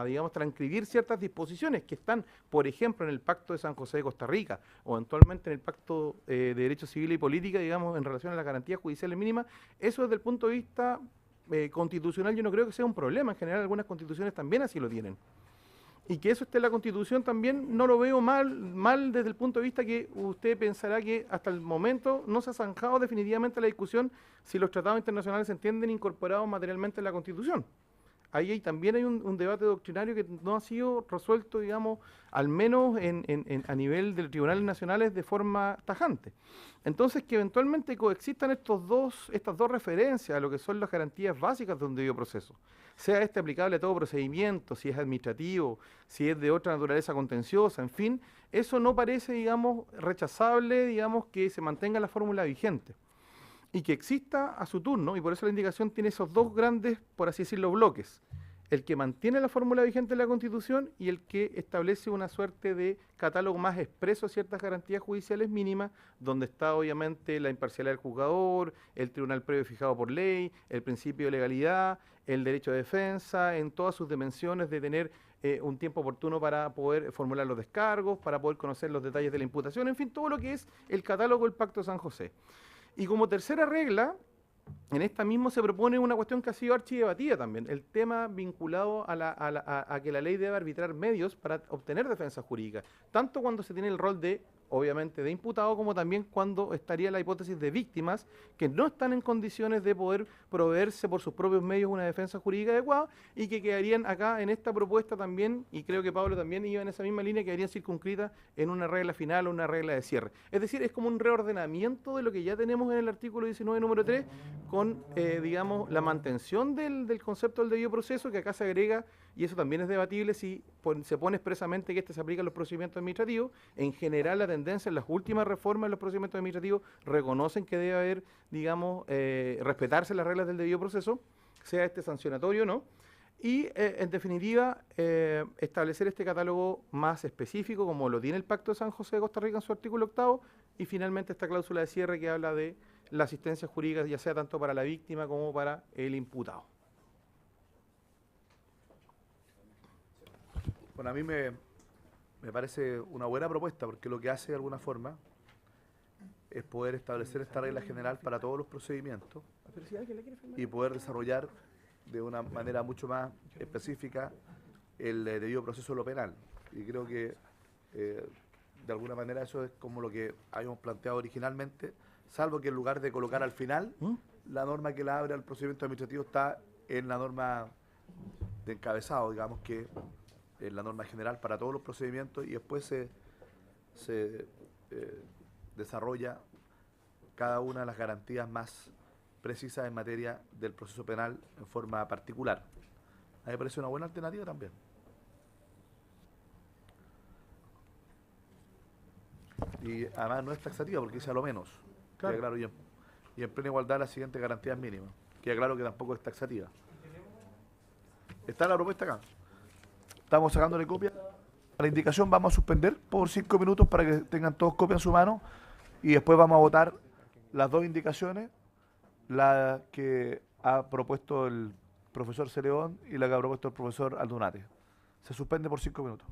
digamos, transcribir ciertas disposiciones que están, por ejemplo, en el Pacto de San José de Costa Rica, o eventualmente en el Pacto de Derechos Civiles y Política, digamos, en relación a las garantías judiciales mínimas, eso desde el punto de vista constitucional yo no creo que sea un problema. En general algunas constituciones también así lo tienen. Y que eso esté en la Constitución también no lo veo mal desde el punto de vista que usted pensará que hasta el momento no se ha zanjado definitivamente la discusión si los tratados internacionales se entienden incorporados materialmente en la Constitución. Ahí también hay un debate doctrinario que no ha sido resuelto, digamos, al menos a nivel de tribunales nacionales de forma tajante. Entonces, que eventualmente coexistan estas dos referencias a lo que son las garantías básicas de un debido proceso, sea este aplicable a todo procedimiento, si es administrativo, si es de otra naturaleza contenciosa, en fin, eso no parece, digamos, rechazable, digamos, que se mantenga la fórmula vigente y que exista a su turno, y por eso la indicación tiene esos dos grandes, por así decirlo, bloques: el que mantiene la fórmula vigente de la Constitución y el que establece una suerte de catálogo más expreso a ciertas garantías judiciales mínimas, donde está obviamente la imparcialidad del juzgador, el tribunal previo fijado por ley, el principio de legalidad, el derecho de defensa, en todas sus dimensiones, de tener un tiempo oportuno para poder formular los descargos, para poder conocer los detalles de la imputación, en fin, todo lo que es el catálogo del Pacto de San José. Y como tercera regla, en esta misma se propone una cuestión que ha sido archidebatida también, el tema vinculado a que la ley debe arbitrar medios para obtener defensa jurídica, tanto cuando se tiene el rol de, obviamente, de imputado, como también cuando estaría la hipótesis de víctimas que no están en condiciones de poder proveerse por sus propios medios una defensa jurídica adecuada, y que quedarían acá en esta propuesta también, y creo que Pablo también iba en esa misma línea, quedarían circunscritas en una regla final o una regla de cierre. Es decir, es como un reordenamiento de lo que ya tenemos en el artículo 19, número 3, con, digamos, la mantención del concepto del debido proceso, que acá se agrega, y eso también es debatible si se pone expresamente que este se aplica a los procedimientos administrativos. En general, la tendencia en las últimas reformas de los procedimientos administrativos reconocen que debe haber, digamos, respetarse las reglas del debido proceso, sea este sancionatorio o no, y en definitiva establecer este catálogo más específico, como lo tiene el Pacto de San José de Costa Rica en su artículo 8º, y finalmente esta cláusula de cierre que habla de la asistencia jurídica, ya sea tanto para la víctima como para el imputado. Bueno, a mí me parece una buena propuesta, porque lo que hace de alguna forma es poder establecer esta regla general para todos los procedimientos y poder desarrollar de una manera mucho más específica el debido proceso de lo penal. Y creo que de alguna manera eso es como lo que habíamos planteado originalmente, salvo que en lugar de colocar al final, la norma que la abre al procedimiento administrativo está en la norma de encabezado, digamos que es la norma general para todos los procedimientos, y después se desarrolla cada una de las garantías más precisas en materia del proceso penal en forma particular. A mí me parece una buena alternativa también. Y además no es taxativa porque dice a lo menos. Claro. Queda claro, y en plena igualdad las siguientes garantías mínimas. Queda claro que tampoco es taxativa. Está la propuesta acá. Estamos sacándole copia. A la indicación vamos a suspender por 5 minutos para que tengan todos copia en su mano y después vamos a votar las dos indicaciones, la que ha propuesto el profesor Celeón y la que ha propuesto el profesor Aldunate. Se suspende por 5 minutos.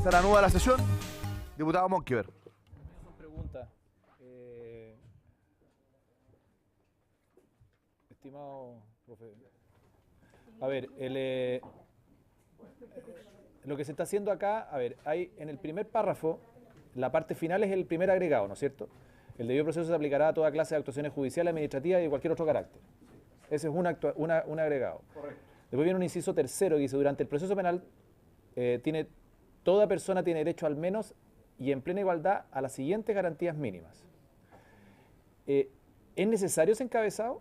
Se reanuda la sesión. Diputado Monkever. Pregunta. Estimado profe. A ver, lo que se está haciendo acá, a ver, hay en el primer párrafo, la parte final es el primer agregado, ¿no es cierto? El debido proceso se aplicará a toda clase de actuaciones judiciales, administrativas y de cualquier otro carácter. Ese es un agregado. Correcto. Después viene un inciso tercero que dice, durante el proceso penal toda persona tiene derecho al menos y en plena igualdad a las siguientes garantías mínimas. ¿Es necesario ese encabezado?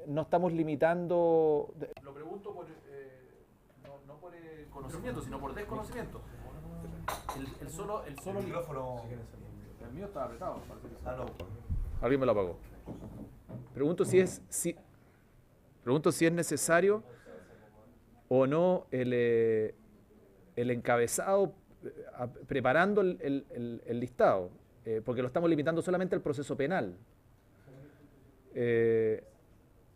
No estamos limitando... Lo pregunto no por conocimiento, sino por desconocimiento. El micrófono... El mío está apretado. Alguien me lo apagó. Pregunto si es necesario o no el encabezado preparando el listado, porque lo estamos limitando solamente al proceso penal.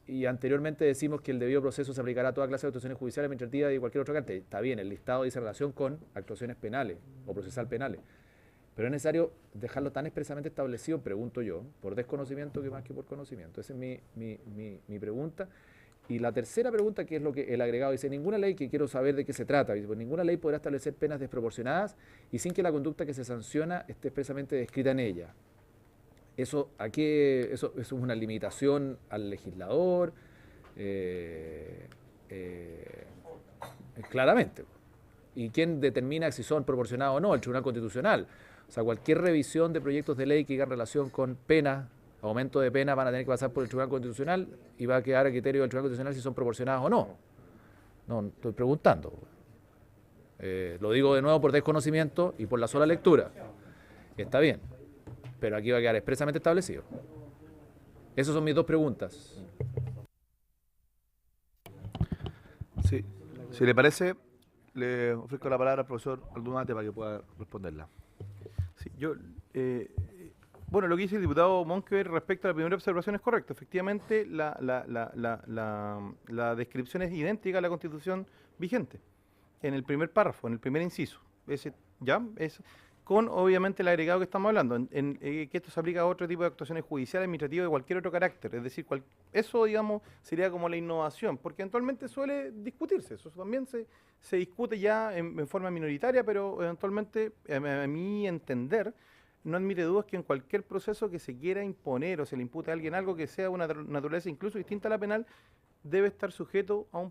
Y anteriormente decimos que el debido proceso se aplicará a toda clase de actuaciones judiciales, administrativas y cualquier otra cantidad. Está bien, el listado dice relación con actuaciones penales o procesal penales. Pero es necesario dejarlo tan expresamente establecido, pregunto yo, por desconocimiento que más que por conocimiento. Esa es mi pregunta. Y la tercera pregunta, que es lo que el agregado dice, ninguna ley, que quiero saber de qué se trata, dice, pues ninguna ley podrá establecer penas desproporcionadas y sin que la conducta que se sanciona esté expresamente descrita en ella. ¿Eso es una limitación al legislador? Claramente. ¿Y quién determina si son proporcionados o no? El Tribunal Constitucional. O sea, cualquier revisión de proyectos de ley que digan relación con penas, aumento de pena, van a tener que pasar por el Tribunal Constitucional y va a quedar a criterio del Tribunal Constitucional si son proporcionadas o no. No, estoy preguntando. Lo digo de nuevo por desconocimiento y por la sola lectura. Está bien, pero aquí va a quedar expresamente establecido. Esas son mis dos preguntas. Sí, si le parece, le ofrezco la palabra al profesor Aldunate para que pueda responderla. Sí, bueno, lo que dice el diputado Monkever respecto a la primera observación es correcto. Efectivamente, la descripción es idéntica a la Constitución vigente, en el primer párrafo, en el primer inciso. Con, obviamente, el agregado que estamos hablando, que esto se aplica a otro tipo de actuaciones judiciales, administrativas de cualquier otro carácter. Es decir, eso, digamos, sería como la innovación, porque eventualmente suele discutirse. Eso también se discute ya en forma minoritaria, pero eventualmente, a mi entender, no admite dudas que en cualquier proceso que se quiera imponer o se le impute a alguien algo que sea una naturaleza incluso distinta a la penal, debe estar sujeto a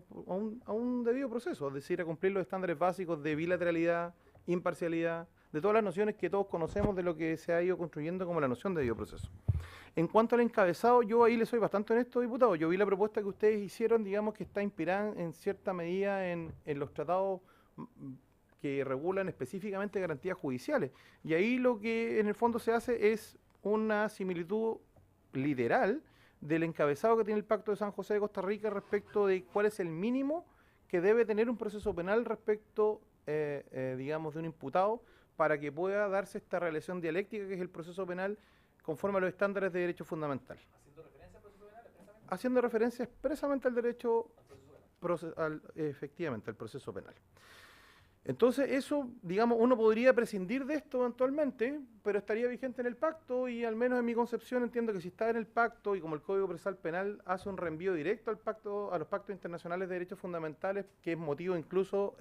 un debido proceso, es decir, a cumplir los estándares básicos de bilateralidad, imparcialidad, de todas las nociones que todos conocemos de lo que se ha ido construyendo como la noción de debido proceso. En cuanto al encabezado, yo ahí le soy bastante honesto, diputado. Yo vi la propuesta que ustedes hicieron, digamos que está inspirada en cierta medida en los tratados que regulan específicamente garantías judiciales. Y ahí lo que en el fondo se hace es una similitud literal del encabezado que tiene el Pacto de San José de Costa Rica respecto de cuál es el mínimo que debe tener un proceso penal respecto digamos, de un imputado para que pueda darse esta relación dialéctica que es el proceso penal conforme a los estándares de derecho fundamental. Haciendo referencia expresamente al derecho, efectivamente, al proceso penal. Entonces, eso, digamos, uno podría prescindir de esto eventualmente, pero estaría vigente en el pacto y al menos en mi concepción entiendo que si está en el pacto y como el Código Procesal Penal hace un reenvío directo al pacto, a los pactos internacionales de derechos fundamentales, que es motivo incluso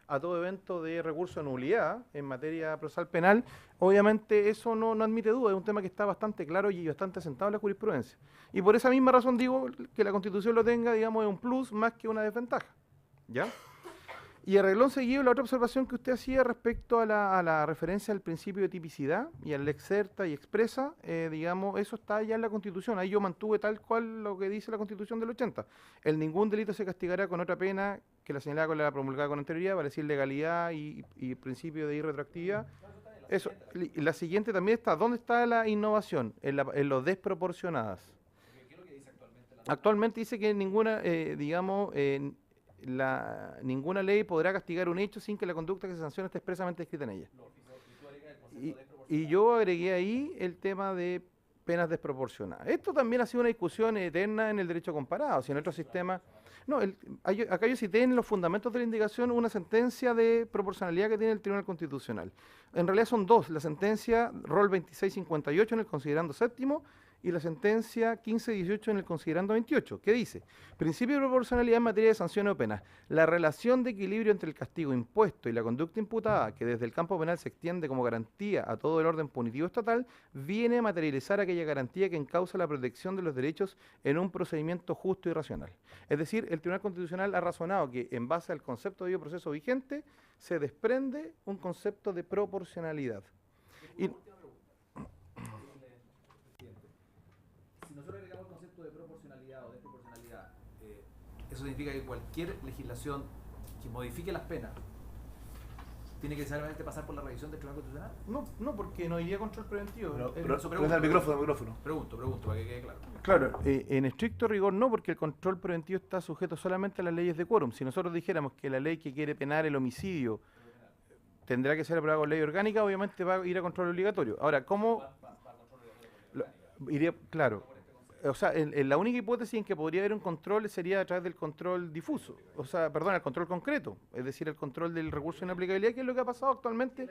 a todo evento de recurso de nulidad en materia procesal penal, obviamente eso no admite duda, es un tema que está bastante claro y bastante asentado en la jurisprudencia. Y por esa misma razón digo que la Constitución lo tenga, digamos, es un plus más que una desventaja. ¿Ya? Y a reglón seguido, la otra observación que usted hacía respecto a la referencia al principio de tipicidad y al exerta y expresa, digamos, eso está ya en la Constitución. Ahí yo mantuve tal cual lo que dice la Constitución del 80. El ningún delito se castigará con otra pena que la señalada con la promulgada con anterioridad, para decir legalidad y principio de irretroactividad. Eso. Y la siguiente también está, ¿dónde está la innovación? En lo desproporcionadas. ¿Qué es lo que dice actualmente? Actualmente dice que ninguna, digamos, ninguna ley podrá castigar un hecho sin que la conducta que se sancione esté expresamente escrita en ella. Y yo agregué ahí el tema de penas desproporcionadas. Esto también ha sido una discusión eterna en el derecho comparado. Si en otro sistema... No, acá yo cité en los fundamentos de la indicación una sentencia de proporcionalidad que tiene el Tribunal Constitucional. En realidad son dos, la sentencia Rol 2658 en el considerando séptimo y la sentencia 1518 en el considerando 28, que dice, principio de proporcionalidad en materia de sanciones o penas, la relación de equilibrio entre el castigo impuesto y la conducta imputada, que desde el campo penal se extiende como garantía a todo el orden punitivo estatal, viene a materializar aquella garantía que encausa la protección de los derechos en un procedimiento justo y racional. Es decir, el Tribunal Constitucional ha razonado que en base al concepto de debido proceso vigente, se desprende un concepto de proporcionalidad. Y, si nosotros agregamos el concepto de proporcionalidad o desproporcionalidad, eso significa que cualquier legislación que modifique las penas tiene que necesariamente pasar por la revisión del Tribunal Constitucional. No, porque no iría control preventivo. Prenda el micrófono. Pregunto, para que quede claro. Claro, en estricto rigor no, porque el control preventivo está sujeto solamente a las leyes de quórum. Si nosotros dijéramos que la ley que quiere penar el homicidio tendrá que ser aprobada con ley orgánica, obviamente va a ir a control obligatorio. Ahora, ¿cómo? Iría, claro. O sea, la única hipótesis en que podría haber un control sería a través del control difuso, o sea, perdón, el control concreto, es decir, el control del recurso de inaplicabilidad, que es lo que ha pasado actualmente.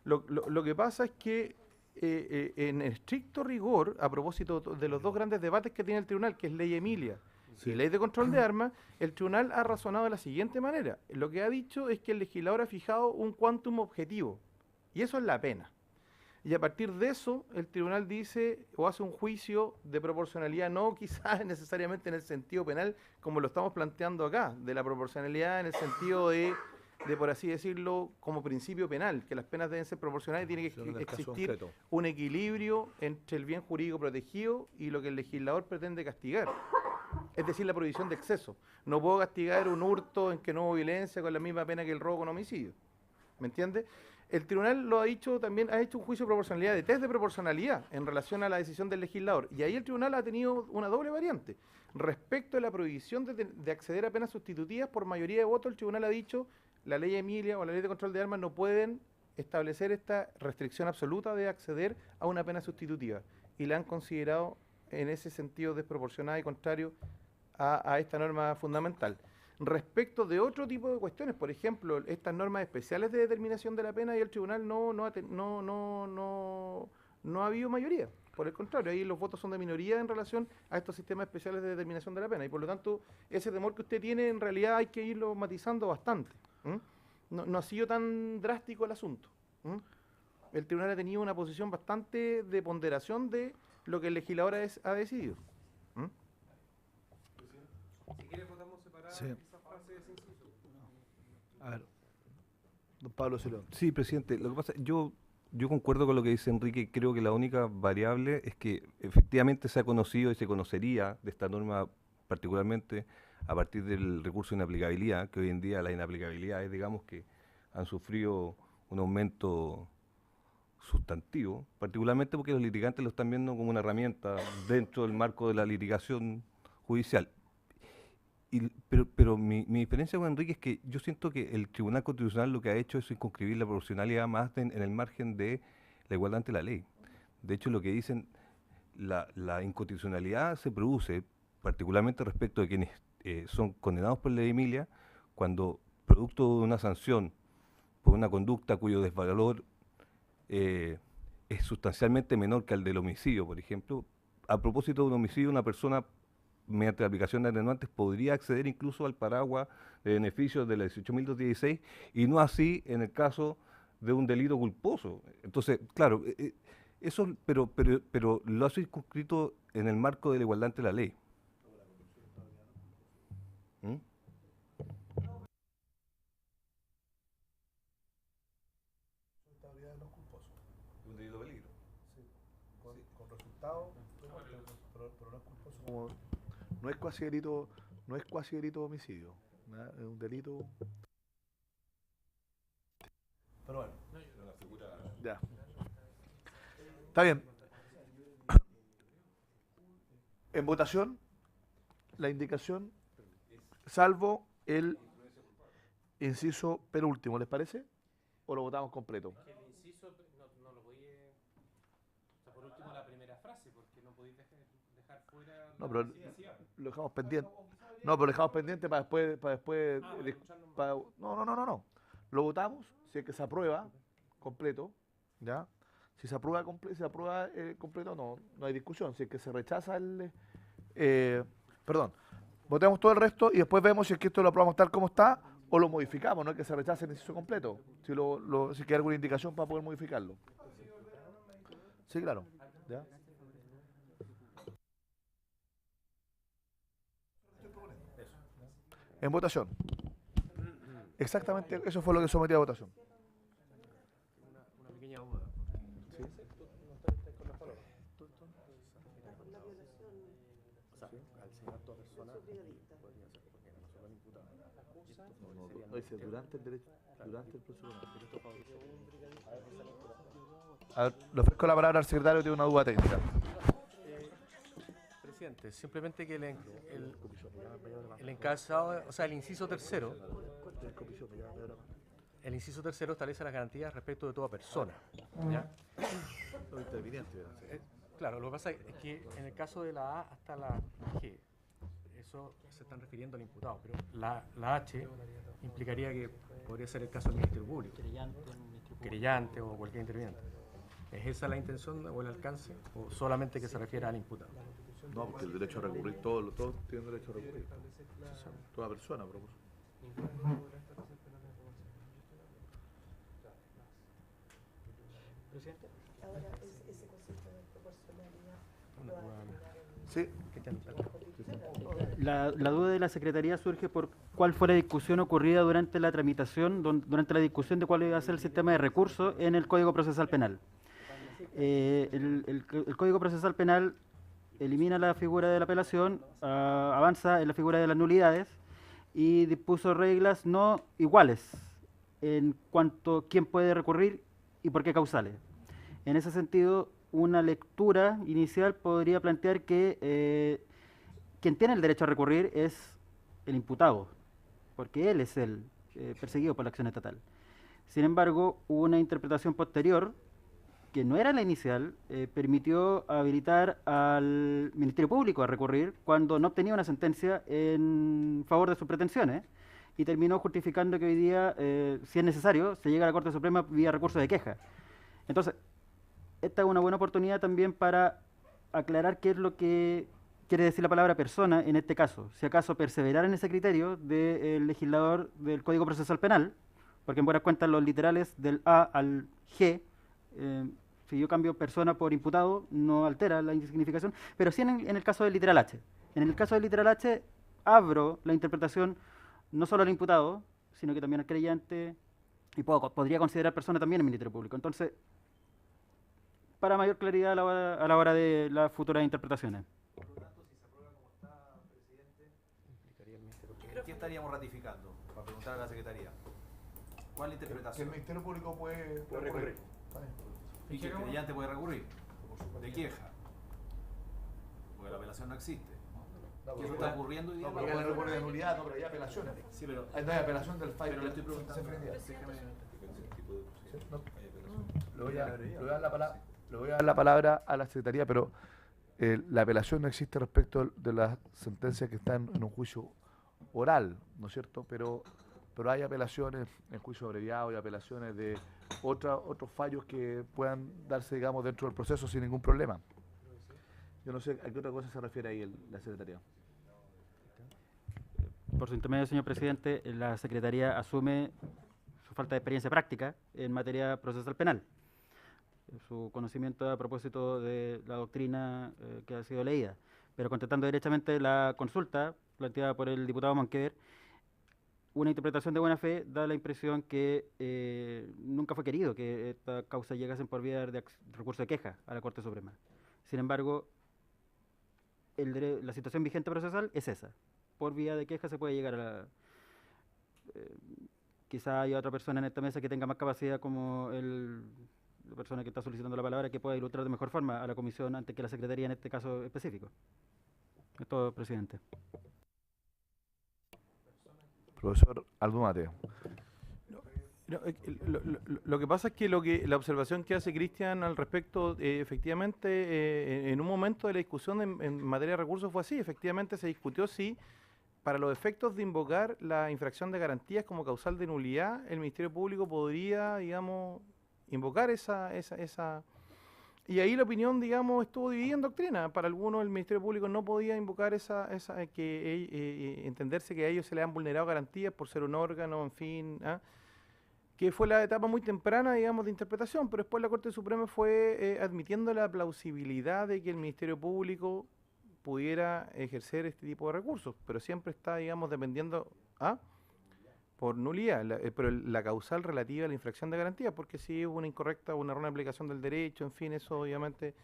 Lo que pasa es que en estricto rigor, a propósito de los dos grandes debates que tiene el tribunal, que es ley Emilia y ley de control de armas, el tribunal ha razonado de la siguiente manera. Lo que ha dicho es que el legislador ha fijado un quantum objetivo, y eso es la pena. Y a partir de eso, el tribunal dice o hace un juicio de proporcionalidad, no quizás necesariamente en el sentido penal, como lo estamos planteando acá, de la proporcionalidad en el sentido de por así decirlo, como principio penal, que las penas deben ser proporcionales y tiene que existir un equilibrio entre el bien jurídico protegido y lo que el legislador pretende castigar. Es decir, la prohibición de exceso. No puedo castigar un hurto en que no hubo violencia con la misma pena que el robo con homicidio. ¿Me entiende? El tribunal lo ha dicho también, ha hecho un juicio de proporcionalidad, de test de proporcionalidad en relación a la decisión del legislador. Y ahí el tribunal ha tenido una doble variante. Respecto a la prohibición de acceder a penas sustitutivas, por mayoría de votos, el tribunal ha dicho la ley Emilia o la ley de control de armas no pueden establecer esta restricción absoluta de acceder a una pena sustitutiva. Y la han considerado en ese sentido desproporcionada y contrario a esta norma fundamental. Respecto de otro tipo de cuestiones, por ejemplo, estas normas especiales de determinación de la pena, y el tribunal no ha habido mayoría. Por el contrario, ahí los votos son de minoría en relación a estos sistemas especiales de determinación de la pena. Y por lo tanto, ese temor que usted tiene, en realidad hay que irlo matizando bastante. No ha sido tan drástico el asunto. El tribunal ha tenido una posición bastante de ponderación de lo que el legislador ha decidido. Si quieres, votamos separadas esas frases sin inciso. A ver, don Pablo Silón. Sí, presidente, lo que pasa, yo concuerdo con lo que dice Enrique. Creo que la única variable es que efectivamente se ha conocido y se conocería de esta norma particularmente a partir del recurso de inaplicabilidad, que hoy en día la inaplicabilidad es, digamos, que han sufrido un aumento sustantivo, particularmente porque los litigantes lo están viendo como una herramienta dentro del marco de la litigación judicial. pero mi diferencia con Enrique es que yo siento que el Tribunal Constitucional lo que ha hecho es circunscribir la proporcionalidad más en el margen de la igualdad ante la ley. De hecho, lo que dicen, la inconstitucionalidad se produce particularmente respecto de quienes son condenados por ley Emilia, cuando producto de una sanción por una conducta cuyo desvalor es sustancialmente menor que el del homicidio, por ejemplo. A propósito de un homicidio, una persona, mediante la aplicación de atenuantes, podría acceder incluso al paraguas de beneficios de la 18.216 y no así en el caso de un delito culposo. Entonces, claro, eso, pero lo ha circunscrito en el marco de la igualdad ante la ley. ¿Mm? Un delito de peligro. Sí, con resultado, pero no es culposo. Como, no es cuasi delito de homicidio, ¿no? Es un delito. Pero bueno, ya. Está bien. En votación, la indicación, salvo el inciso penúltimo, ¿les parece? ¿O lo votamos completo? El inciso no lo podía... O sea, por último la primera frase, porque no podéis dejar fuera... No, pero lo dejamos pendiente. No, pero lo dejamos pendiente para después... No. Lo votamos, si es que se aprueba completo, ¿ya? Si se aprueba completo, no hay discusión. Si es que se rechaza perdón, votemos todo el resto y después vemos si es que esto lo aprobamos tal como está o lo modificamos, no es que se rechace el inciso completo. Si queda alguna indicación para poder modificarlo. Sí, claro. ¿Ya? En votación. Exactamente, eso fue lo que sometí a votación. Una pequeña duda. ¿Sí? O sea, al ser acto de persona, podría ser porque no solo el imputado. Durante el proceso. A ver, le ofrezco la palabra al secretario, tiene una duda técnica. Presidente, simplemente que el encabezado, o sea, el inciso tercero establece las garantías respecto de toda persona. ¿Ya? Claro, lo que pasa es que en el caso de la A hasta la G, eso se están refiriendo al imputado, pero la H implicaría que podría ser el caso del Ministerio Público, querellante o cualquier interviniente. ¿Es esa la intención o el alcance? ¿O solamente que se refiere al imputado? No, porque el derecho a recurrir, todos tienen derecho a recurrir. Toda persona, por supuesto. Presidente. Ahora, ese concepto de proporcionalidad. Sí. La duda de la Secretaría surge por cuál fue la discusión ocurrida durante la tramitación, durante la discusión de cuál iba a ser el sistema de recursos en el Código Procesal Penal. El Código Procesal Penal elimina la figura de la apelación, avanza en la figura de las nulidades y dispuso reglas no iguales en cuanto a quién puede recurrir y por qué causales. En ese sentido, una lectura inicial podría plantear que quien tiene el derecho a recurrir es el imputado, porque él es el perseguido por la acción estatal. Sin embargo, una interpretación posterior, que no era la inicial, permitió habilitar al Ministerio Público a recurrir cuando no obtenía una sentencia en favor de sus pretensiones y terminó justificando que hoy día, si es necesario, se llega a la Corte Suprema vía recurso de queja. Entonces, esta es una buena oportunidad también para aclarar qué es lo que quiere decir la palabra persona en este caso. Si acaso perseverar en ese criterio del legislador del Código Procesal Penal, porque en buenas cuentas los literales del A al G, si yo cambio persona por imputado, no altera la significación, pero sí en el caso del literal H. En el caso del literal H, abro la interpretación no solo al imputado, sino que también al creyente, y podría considerar persona también el Ministerio Público. Entonces, para mayor claridad a la hora de las futuras interpretaciones. Por lo tanto, si se aprueba como está, presidente, ¿qué estaríamos ratificando? Para preguntar a la Secretaría. ¿Cuál interpretación? Que el Ministerio Público puede recurrir. Y que el creyente puede recurrir de queja, porque la apelación no existe. ¿Qué está ocurriendo hoy día? No, pero hay recuerdo de nulidad, no, pero hay apelaciones. Sí, pero... No hay apelación del fallo. Pero le estoy preguntando. Le voy a dar la palabra a la Secretaría, pero la apelación no existe respecto de las sentencias que están en un juicio oral, ¿no es cierto? Pero hay apelaciones en juicio abreviado y apelaciones de otros fallos que puedan darse, digamos, dentro del proceso sin ningún problema. Yo no sé a qué otra cosa se refiere ahí la Secretaría. Por su intermedio, señor presidente, la Secretaría asume su falta de experiencia práctica en materia procesal penal, su conocimiento a propósito de la doctrina que ha sido leída. Pero contestando directamente la consulta planteada por el diputado Monqueder, una interpretación de buena fe da la impresión que nunca fue querido que esta causa llegase por vía de recurso de queja a la Corte Suprema. Sin embargo, la situación vigente procesal es esa. Por vía de queja se puede llegar a la... quizá haya otra persona en esta mesa que tenga más capacidad como la persona que está solicitando la palabra, que pueda ilustrar de mejor forma a la comisión antes que la Secretaría en este caso específico. Es todo, presidente. Profesor Aldo Mateo. Lo que pasa es que la observación que hace Cristian al respecto, efectivamente, en un momento de la discusión en materia de recursos fue así. Efectivamente se discutió si, para los efectos de invocar la infracción de garantías como causal de nulidad, el Ministerio Público podría, digamos, invocar esa. Y ahí la opinión, digamos, estuvo dividida en doctrina. Para algunos el Ministerio Público no podía invocar entenderse que a ellos se le han vulnerado garantías por ser un órgano, en fin, que fue la etapa muy temprana, digamos, de interpretación, pero después la Corte Suprema fue admitiendo la plausibilidad de que el Ministerio Público pudiera ejercer este tipo de recursos, pero siempre está, digamos, dependiendo por nulidad, pero la causal relativa a la infracción de garantía, porque si hubo una incorrecta o una errónea aplicación del derecho, en fin, eso obviamente,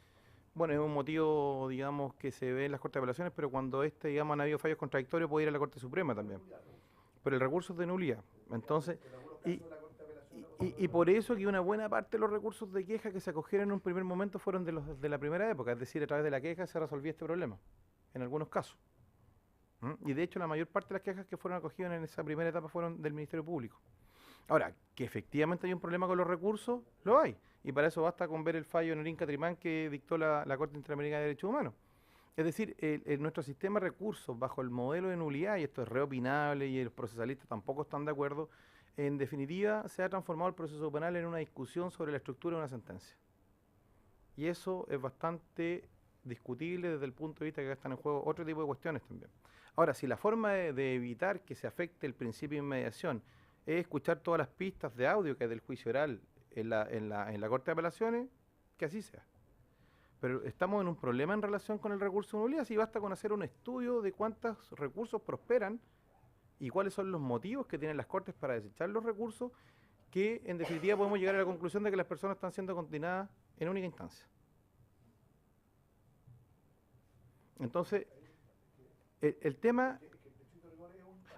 bueno, es un motivo, digamos, que se ve en las Cortes de Apelaciones, pero cuando digamos, han habido fallos contradictorios puede ir a la Corte Suprema también. Pero el recurso es de nulidad. Entonces, y por eso que una buena parte de los recursos de queja que se acogieron en un primer momento fueron de la primera época, es decir, a través de la queja se resolvía este problema, en algunos casos. Y de hecho la mayor parte de las quejas que fueron acogidas en esa primera etapa fueron del Ministerio Público. Ahora, que efectivamente hay un problema con los recursos, lo hay. Y para eso basta con ver el fallo en Orín Catrimán que dictó la Corte Interamericana de Derechos Humanos. Es decir, nuestro sistema de recursos bajo el modelo de nulidad, y esto es reopinable y los procesalistas tampoco están de acuerdo, en definitiva se ha transformado el proceso penal en una discusión sobre la estructura de una sentencia. Y eso es bastante discutible desde el punto de vista que acá están en juego otro tipo de cuestiones también. Ahora, si la forma de evitar que se afecte el principio de inmediación es escuchar todas las pistas de audio que hay del juicio oral en la Corte de Apelaciones, que así sea. Pero estamos en un problema en relación con el recurso de nulidad, si basta con hacer un estudio de cuántos recursos prosperan y cuáles son los motivos que tienen las Cortes para desechar los recursos, que en definitiva podemos llegar a la conclusión de que las personas están siendo condenadas en única instancia. Entonces, el tema...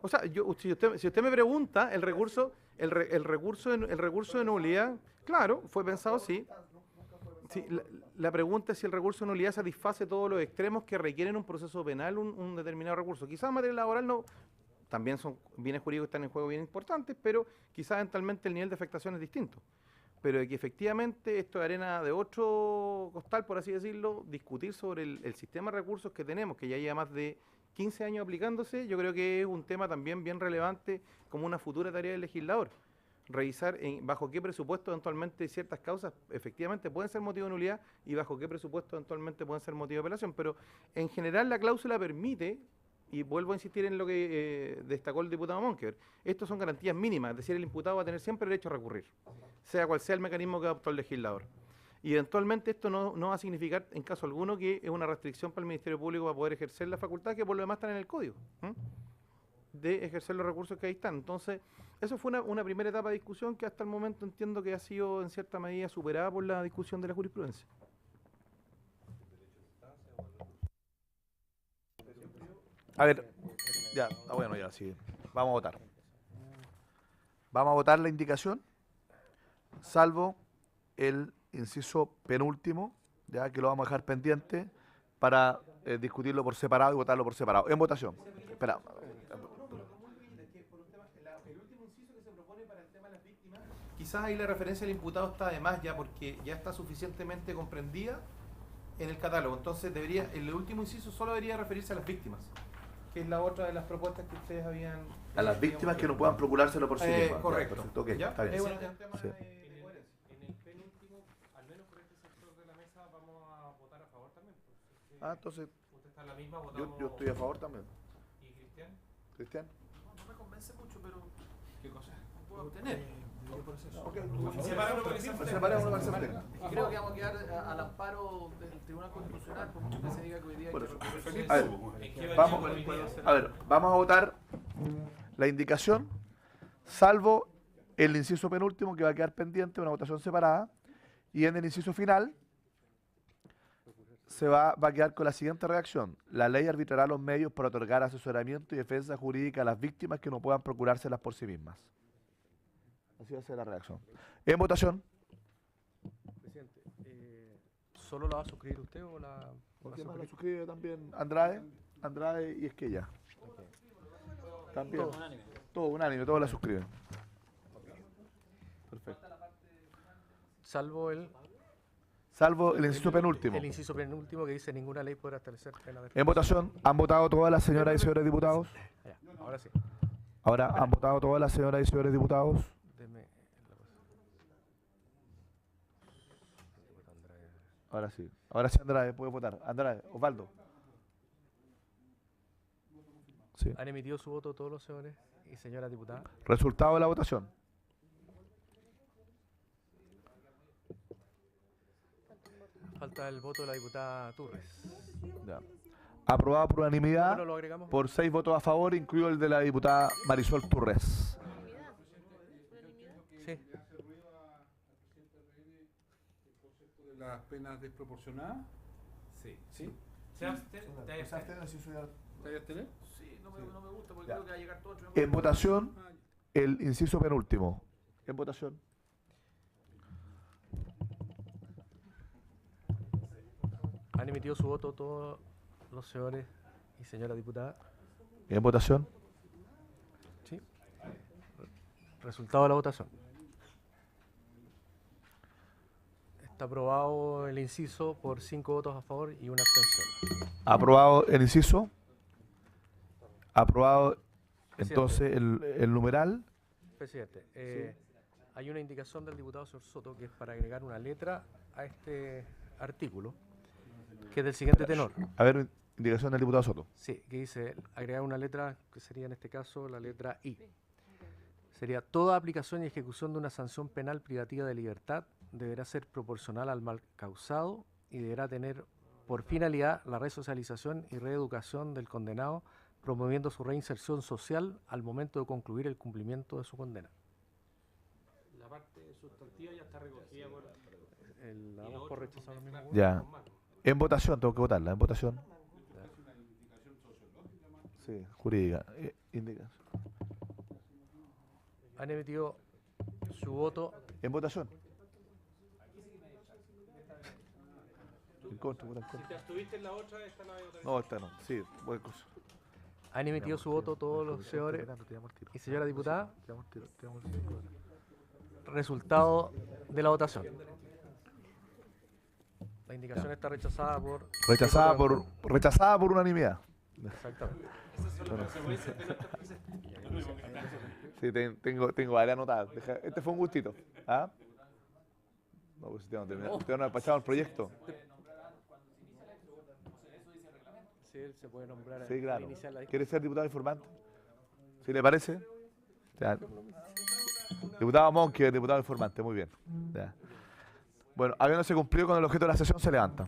O sea, si usted me pregunta, el recurso de nulidad, claro, fue pensado así. Sí, la pregunta es si el recurso de nulidad satisface todos los extremos que requieren un proceso penal, un determinado recurso. Quizás en materia laboral no, también son bienes jurídicos que están en juego bien importantes, pero quizás eventualmente el nivel de afectación es distinto. Pero de que efectivamente esto es arena de otro costal, por así decirlo, discutir sobre el sistema de recursos que tenemos, que ya lleva más de 15 años aplicándose, yo creo que es un tema también bien relevante como una futura tarea del legislador. Revisar bajo qué presupuesto eventualmente ciertas causas efectivamente pueden ser motivo de nulidad y bajo qué presupuesto eventualmente pueden ser motivo de apelación, pero en general la cláusula permite, y vuelvo a insistir en lo que destacó el diputado Monqueder, estos son garantías mínimas, es decir, el imputado va a tener siempre derecho a recurrir, sea cual sea el mecanismo que adoptó el legislador. Y eventualmente esto no va a significar en caso alguno que es una restricción para el Ministerio Público para poder ejercer la facultad que por lo demás están en el código, de ejercer los recursos que ahí están. Entonces, eso fue una primera etapa de discusión que hasta el momento entiendo que ha sido en cierta medida superada por la discusión de la jurisprudencia. A ver, ya, bueno, ya, sí. Vamos a votar. Vamos a votar la indicación, salvo el inciso penúltimo, ya que lo vamos a dejar pendiente para discutirlo por separado y votarlo por separado. En votación. Espera. Quizás ahí la referencia al imputado está de más ya porque ya está suficientemente comprendida en el catálogo. Entonces debería, el último inciso solo debería referirse a las víctimas, que es la otra de las propuestas que ustedes habían... A las víctimas que no puedan procurárselo por sí mismas. Correcto. Ya, perfecto, ok, ¿Ya? está bien. Es un tema Sí. de coherencia. En el penúltimo, al menos por este sector de la mesa, vamos a votar a favor también. Entonces, usted está en la misma, votamos. yo estoy a favor también. ¿Y Cristian? ¿Cristian? No me convence mucho, pero ¿Qué cosa? puedo obtener. Creo que vamos a quedar al amparo del Tribunal Constitucional, por mucho que se diga que hoy día hay que A ver, vamos a votar la indicación, salvo el inciso penúltimo que va a quedar pendiente, una votación separada, y en el inciso final va a quedar con la siguiente redacción: la ley arbitrará los medios para otorgar asesoramiento y defensa jurídica a las víctimas que no puedan procurárselas por sí mismas. Así va a ser la redacción. En votación. Presidente, ¿solo la va a suscribir usted o la...? ¿Quién más la suscribe también? Andrade y Esquella. También. Todo unánime, todos la suscriben. Perfecto. Salvo el inciso penúltimo. El inciso penúltimo que dice ninguna ley podrá establecer pena de... En votación, ¿han votado todas las señoras y señores diputados? Ya, ahora sí. Ahora, ¿han votado todas las señoras y señores diputados? Ahora sí. Ahora sí, Andrade, puede votar. Andrade, Osvaldo. Sí. ¿Han emitido su voto todos los señores y señoras diputadas? Resultado de la votación. Falta el voto de la diputada Turres. Ya. Aprobado por unanimidad, Bueno, lo agregamos. por 6 votos a favor, incluido el de la diputada Marisol Turres. Sí. ¿De las penas desproporcionadas? Sí. ¿Sí? ¿Se abstiene? ¿Te vas a abstener? Sí, no me gusta porque creo que va a llegar todo el En votación, el inciso penúltimo. En votación. ¿Han emitido su voto todos los señores y señoras diputadas? En votación. Sí. Resultado de la votación. Está aprobado el inciso por 5 votos a favor y una abstención. Aprobado el inciso. Aprobado entonces Presidente. el numeral. Presidente, hay una indicación del diputado señor Soto que es para agregar una letra a este artículo, que es del siguiente tenor. A ver, indicación del diputado Soto. Sí, que dice agregar una letra que sería en este caso la letra I. Sería: toda aplicación y ejecución de una sanción penal privativa de libertad deberá ser proporcional al mal causado y deberá tener por finalidad la resocialización y reeducación del condenado, promoviendo su reinserción social al momento de concluir el cumplimiento de su condena. La parte sustantiva ya está recogida por... La damos por rechazado. Ya. En votación, tengo que votarla. En votación. Sí, jurídica. Indicación. Han emitido su voto. En votación. En contra, votar en Si contra. te abstuviste en la otra, esta la voy a votar. No, esta no. Sí, buen cosa. Han emitido su voto todos los señores y señora diputada. Resultado de la votación. La indicación está rechazada por... Rechazada por unanimidad. Exactamente. Sí, tengo varias anotadas. Este fue un gustito. ¿Ah? No, pues usted no ha despachado el proyecto. Sí, él se puede nombrar. Sí, claro. Iniciar la... ¿Quiere ser diputado informante? ¿Sí le parece? Ya. Diputado Monkey, diputado informante, muy bien. Ya. Bueno, habiéndose cumplido con el objeto de la sesión, se levanta.